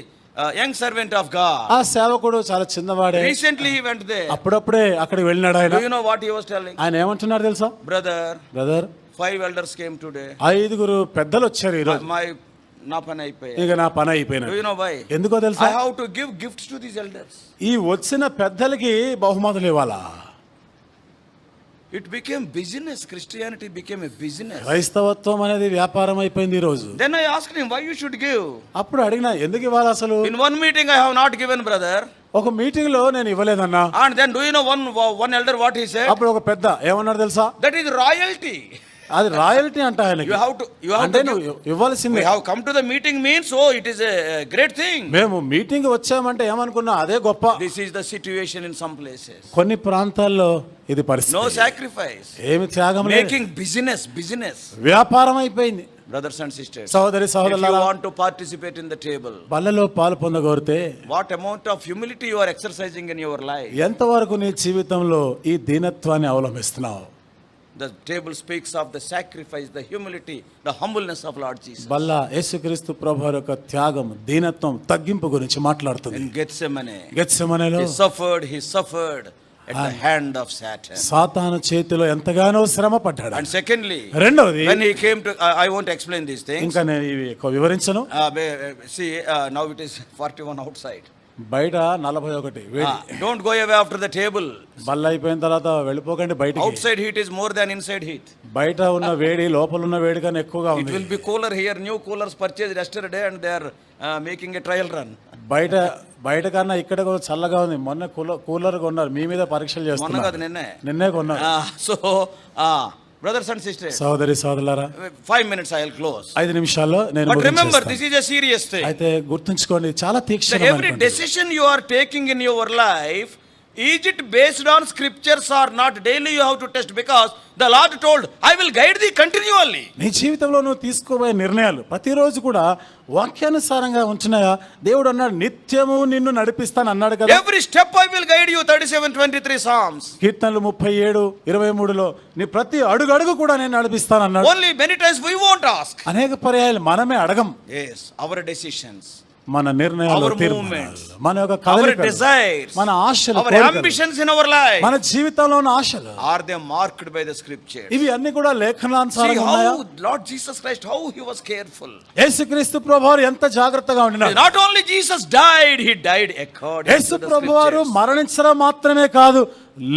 young servant of God. ఆ సేవకుడు చాలా చిన్నవాడే. Recently he went there. అప్పుడప్పుడే అక్కడికి వెళ్ళినాడు ఆయన. Do you know what he was telling? ఆయన ఏమంటున్నాడు తెలుసా? Brother, 5 elders came today. 5 పెద్దలు వచ్చారు ఈరోజు. నా పని అయిపోయింది. ఇక నా పని అయిపోయినా. Do you know why? ఎందుకో తెలుసా? I have to give gifts to these elders. ఈ వచ్చిన పెద్దలకి బహుమతులు ఇవ్వాలా? It became business. Christianity became a business. క్రైస్తవత్వం అనేది వ్యాపారం అయిపోయింది ఈ రోజు. Then I asked him, why you should give? అప్పుడు అడిగినా, ఎందుకు ఇవ్వాలి అసలు? In one meeting I have not given, brother. ఒక మీటింగ్ లో నేను ఇవ్వలేదన్నా. And then do you know one elder what he said? అప్పుడు ఒక పెద్ద ఏమన్నాడు తెలుసా? That is royalty. అది రాయల్టీ అంట ఆయనకి. You have to అంటే నువ్వు ఇవ్వాల్సిందే. We have come to the meeting means so it is a great thing. మేము మీటింగ్ వచ్చామంటే ఏమనుకున్నా అదే గొప్ప. This is the situation in some places. కొన్ని ప్రాంతాల్లో ఇది పరిస్థితి. No sacrifice. ఏమి త్యాగం లేదు. Making business. వ్యాపారం అయిపోయింది. Brothers and sisters, సహోదరి if సహోదరులారా, you want to participate in the table, బల్లలో పాలు పొందగోరితే what amount of humility you are exercising in your life? ఎంతవరకు నీ జీవితంలో ఈ దీనత్వాన్ని అవలంబిస్తున్నావు? The table speaks of the sacrifice, the humility, the humbleness of Lord Jesus. బల్ల యేసుక్రీస్తు ప్రభువు యొక్క త్యాగం, దీనత్వం, తగ్గింపు గురించి మాట్లాడుతుంది. In Gethsemane, గెత్సెమనేలో he suffered at the hand of Satan. సాతాను చేతిలో ఎంతగానో శ్రమ పడ్డాడు. And secondly, రెండవది, when he came to, I won't explain these things. ఇంకా నేను ఇవి ఎక్కువ వివరించను. See, now it is 41 outside. బయట 41 వేడి. Don't go away after the table. బల్ల అయిపోయిన తర్వాత వెళ్ళిపోకండి బయటికి. Outside heat is more than inside heat. బయట ఉన్న వేడి లోపల ఉన్న వేడి కన్నా ఎక్కువగా It ఉంది. will be cooler here. New coolers purchased yesterday and they are making a trial run. బయట కన్నా ఇక్కడ కూడా చల్లగా ఉంది. మొన్న కూలర్ కొన్నారు, మీ మీద పరీక్షలు మొన్న కాదు, చేస్తున్నారు. నిన్నే కొన్నారు. So, brothers and sisters, సోదరి సోదరులారా, 5 minutes I will close. 5 నిమిషాల్లో నేను But remember, ముగించేస్తాను. this is a serious thing. అయితే గుర్తుంచుకోండి, చాలా So తీక్షణమైనటువంటి. every decision you are taking in your life, is it based on scriptures or not? Daily you have to test, because the Lord told, I will guide thee continually. నీ జీవితంలో నువ్వు తీసుకోబోయే నిర్ణయాలు ప్రతిరోజు కూడా వాక్యానుసారంగా ఉంటున్నాయా? దేవుడు అన్నాడు, నిత్యము నిన్ను నడిపిస్తాను అన్నాడు కదా. Every step I will guide you. 37:23 Psalms. కీర్తనలు 37:23లో నీ ప్రతి అడుగు కూడా నేను నడిపిస్తాను అన్నాడు. Only many times we won't ask. అనేక పర్యాయాలు మనమే అడగం. Yes, our decisions, మన నిర్ణయాలు, our తీర్మానాలు, movements, మన యొక్క our కదలికలు, desires, మన ఆశలు, our కోరికలు, ambitions in our life, మన జీవితంలో ఉన్న ఆశలు, are they marked by the scriptures? ఇవి అన్ని కూడా See లేఖనానుసారంగా ఉన్నాయా? how Lord Jesus Christ, how he was careful. యేసుక్రీస్తు ప్రభువారు ఎంత జాగ్రత్తగా ఉండినారు. Not only Jesus died, he died according Yesu to the ప్రభువారు scriptures. మరణించడం మాత్రమే కాదు,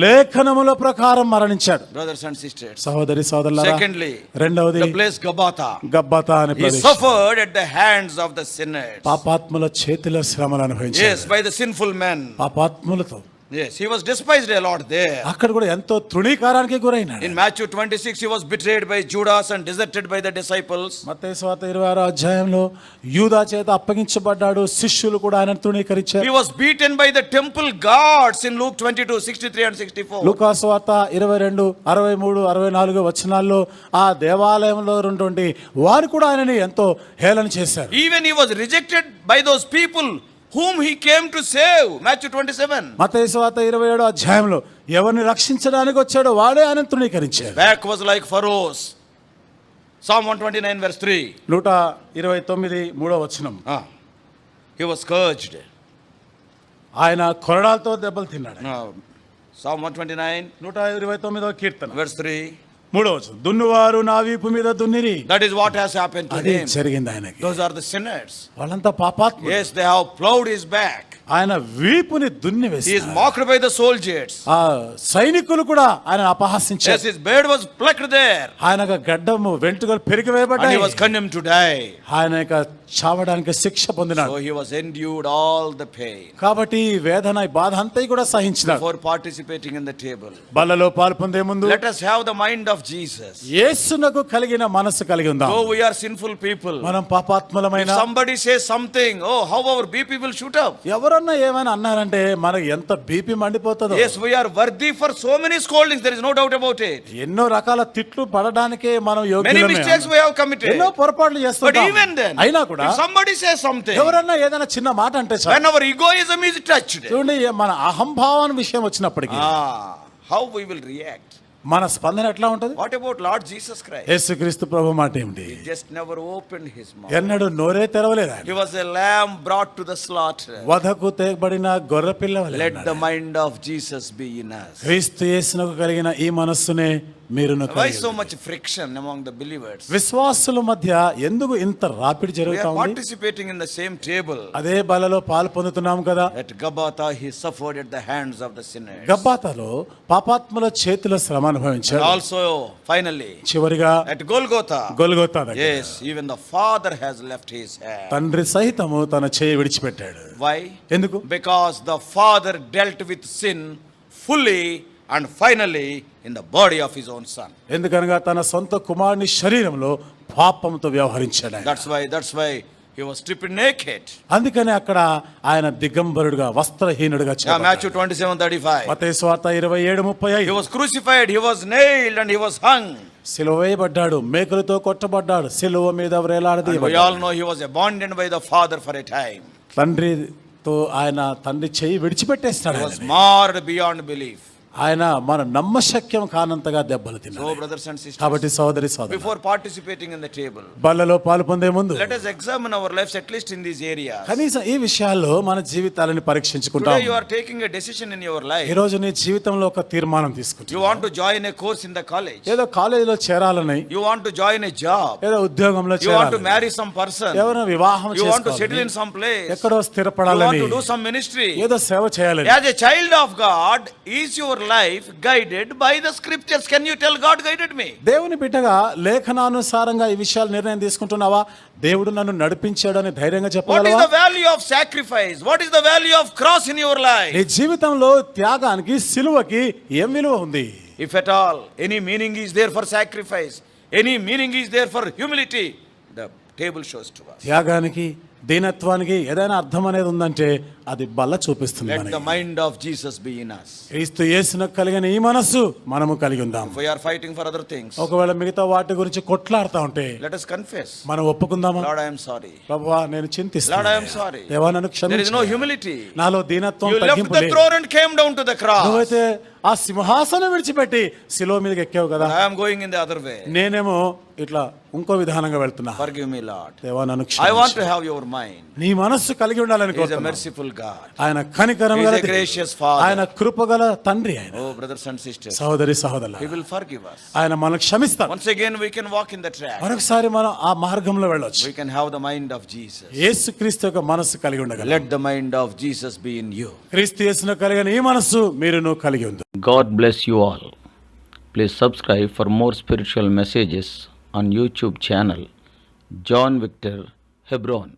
లేఖనముల ప్రకారం మరణించాడు. Brothers and sisters, సహోదరి సోదరులారా, secondly, రెండవది the place Gabbatha. గబ్బతా అనే He ప్రదేశం. suffered at the hands of the sinners. పాపాత్ముల చేతిలో శ్రమలు అనుభవించాడు. Yes, by the sinful men. పాపాత్ములతో. Yes, he was despised a lot there. అక్కడ కూడా ఎంతో తృణీకారానికి గురైనాడు. In Matthew 26, he was betrayed by Judas and deserted by the disciples. మత్తయి సువార్త 26వ అధ్యాయంలో యూదా చేత అప్పగించబడ్డాడు, శిష్యులు కూడా ఆయన తృణీకరించారు. He was beaten by the temple guards in Luke 22, 63 and 64. లూకా సువార్త 22, 63, 64 వచనాల్లో ఆ దేవాలయంలో ఉన్నటువంటి వారు కూడా ఆయనని ఎంతో హేళన చేశారు. Even he was rejected by those people whom he came to save. Matthew 27. మత్తయి సువార్త 27వ అధ్యాయంలో ఎవరిని రక్షించడానికి వచ్చాడో వాడే ఆయన తృణీకరించాడు. Back was like furrows. Psalm 129 verse 3. 129 3వ వచనం. He was scourged. ఆయన కొరడాలతో దెబ్బలు తిన్నాడు. Psalm 129 129వ కీర్తన verse 3. 3వ వచనం. దున్నువారు నా వీపు మీద దున్నిరి. That is what has happened to అది him. జరిగింది ఆయనకి. Those are the sinners. వాళ్ళంతా పాపాత్ములు. Yes, they have plowed his back. ఆయన వీపుని దున్ని He is వేశారు. mocked by the soldiers. ఆ సైనికులు కూడా ఆయన అపహాసించారు. Yes, his beard was plucked there. ఆయనకు గడ్డము వెంట్రుకలు పెరిగి And he వేయబడ్డాయి. was condemned to die. ఆయన ఇక చావడానికి శిక్ష పొందినాడు. So he was endued all the pain కాబట్టి ఈ వేదన ఈ బాధ అంతా కూడా సహించినాడు. before participating in the table. బల్లలో పాల్పొందే ముందు Let us have the mind of Jesus. యేసునకు కలిగిన మనసు కలిగి ఉందాం. Though we are sinful people, మనం if పాపాత్ములమైన somebody says something, oh, how our BP will shoot up. ఎవరన్నా ఏమైనా అన్నారంటే మనకు ఎంత BP మండిపోతుందో. Yes, we are worthy for so many scoldings. There is no doubt about it. ఎన్నో రకాల తిట్లు పడడానికే మనం Many యోగ్యులమే. mistakes we have committed. ఎన్నో పొరపాట్లు But చేస్తుంటాం. even then, అయినా కూడా if somebody says something, ఎవరన్నా ఏదైనా చిన్న మాట అంటే చాలు. when our egoism is touched, చూడండి మన అహంభావం విషయం వచ్చినప్పటికీ how we will react. మన స్పందన ఎట్లా ఉంటది? What about Lord Jesus Christ? యేసుక్రీస్తు ప్రభు మాట ఏమిటి? He just never opened his mouth. ఎన్నడూ నోరే తెరవలేదు ఆయన. He was a lamb brought to the slaughter. వధకు తేబడిన గొర్రె పిల్ల వలె Let ఉన్నాడు. the mind of Jesus be in us. క్రీస్తు యేసునకు కలిగిన ఈ మనస్సునే మీరును Why కలిగి so much friction among the believers? విశ్వాసుల మధ్య ఎందుకు ఇంత రాపిడి We జరుగుతా are ఉంది? participating in the same table. అదే బలలో పాలు పొందుతున్నాం కదా. At Gabbatha, he suffered at the hands of the sinners. గబ్బాతాలో పాపాత్ముల చేతుల శ్రమ And అనుభవించాడు. also, finally, చివరిగా at Golgotha, గొల్గొతా దగ్గర yes, even the Father has left his hand. తండ్రి సహితము తన చేయి విడిచిపెట్టాడు. Why? ఎందుకు? Because the Father dealt with sin fully and finally in the body of his own son. ఎందుకనగా తన సొంత కుమారుని శరీరంలో పాపంతో వ్యవహరించాడు ఆయన. That's why he was stripped naked. అందుకనే అక్కడ ఆయన దిగంబరుడుగా వస్త్రహీనుడుగా Matthew 27:35. మత్తయి సువార్త He 27:35 was crucified, he was nailed and he was hung. సిలువ వేయబడ్డాడు, మేకులతో కొట్టబడ్డాడు, సిలువ మీద And we వేలాడదీయబడ్డాడు. all know he was abandoned by the Father for a time. తండ్రితో ఆయన తండ్రి చేయి విడిచిపెట్టేస్తాడు. He was ఆయనని. marred beyond belief. ఆయన మన నమ్మశక్యం కానంతగా దెబ్బలు తిన్నాడు. So brothers and sisters, కాబట్టి సోదరి సోదరు, before participating in the table, బల్లలో పాలు పొందే ముందు let us examine our lives at least in these areas. కనీసం ఈ విషయాల్లో మన జీవితాలను పరీక్షించుకుంటాం. Today you are taking a decision in your life. ఈ రోజు నీ జీవితంలో ఒక తీర్మానం తీసుకుంటావు. You want to join a course in the college. ఏదో కాలేజీలో చేరాలని, You want to join a job. ఏదో ఉద్యోగంలో You want to చేరాలని, marry some person. ఎవరైనా వివాహం You want to settle చేసుకోవాలని, in some place. ఎక్కడో You want స్థిరపడాలని, to do some ministry. ఏదో సేవ చేయాలని. As a child of God, is your life guided by the scriptures? Can you tell God guided me? దేవుని బిడ్డగా లేఖనానుసారంగా ఈ విషయాలు నిర్ణయం తీసుకుంటున్నావా? దేవుడు నన్ను నడిపించాడు అని ధైర్యంగా What is చెప్పగలవా? the value of sacrifice? What is the value of cross in your life? నీ జీవితంలో త్యాగానికి, సిలువకి ఏం విలువ ఉంది? If at all any meaning is there for sacrifice, any meaning is there for humility, the table shows to us. త్యాగానికి, దీనత్వానికి ఏదైనా అర్థం అనేది ఉందంటే అది బల్ల చూపిస్తుంది Let the మనకి. mind of Jesus be in us. క్రీస్తు యేసునకు కలిగిన ఈ మనస్సు మనము కలిగి ఉందాం. If we are fighting for other things, ఒకవేళ మిగతా వాటి గురించి కొట్లాడుతా ఉంటే let us confess. మనం ఒప్పుకుందామా? Lord, I am sorry. ప్రభువా నేను Lord, I చింతిస్తున్నాను. am sorry. దేవా నన్ను There is no క్షమించు. humility. నాలో దీనత్వం You left తగ్గింపు the లేదు. throne and came down to the cross. నువ్వైతే ఆ సింహాసనం విడిచిపెట్టి శిలువ మీదకి ఎక్కావు కదా. I am going in the other way. నేనేమో ఇట్లా ఇంకో విధానంగా వెళ్తున్నా. Forgive me, Lord. దేవా నన్ను I want క్షమించు. to have your mind. నీ మనస్సు కలిగి ఉండాలని He is a కోరుతున్నాను. merciful God. ఆయన కనికరం He is గల a దేవుడు. gracious Father. ఆయన కృపగల తండ్రి ఆయన. Oh, brothers and sisters, సహోదరి సహోదరుల, He will forgive us. ఆయన మనకు క్షమిస్తాడు. Once again, we can walk in the track. మరొకసారి మనం ఆ మార్గంలో వెళ్ళొచ్చు. We can have the mind of Jesus. యేసుక్రీస్తు యొక్క మనస్సు కలిగి ఉండగలరు. Let the mind of Jesus be in you. క్రీస్తు యేసును కలిగిన ఈ మనస్సు మీరును కలిగి ఉంది. God bless you all. Please subscribe for more spiritual messages on YouTube channel John Victor Hebron.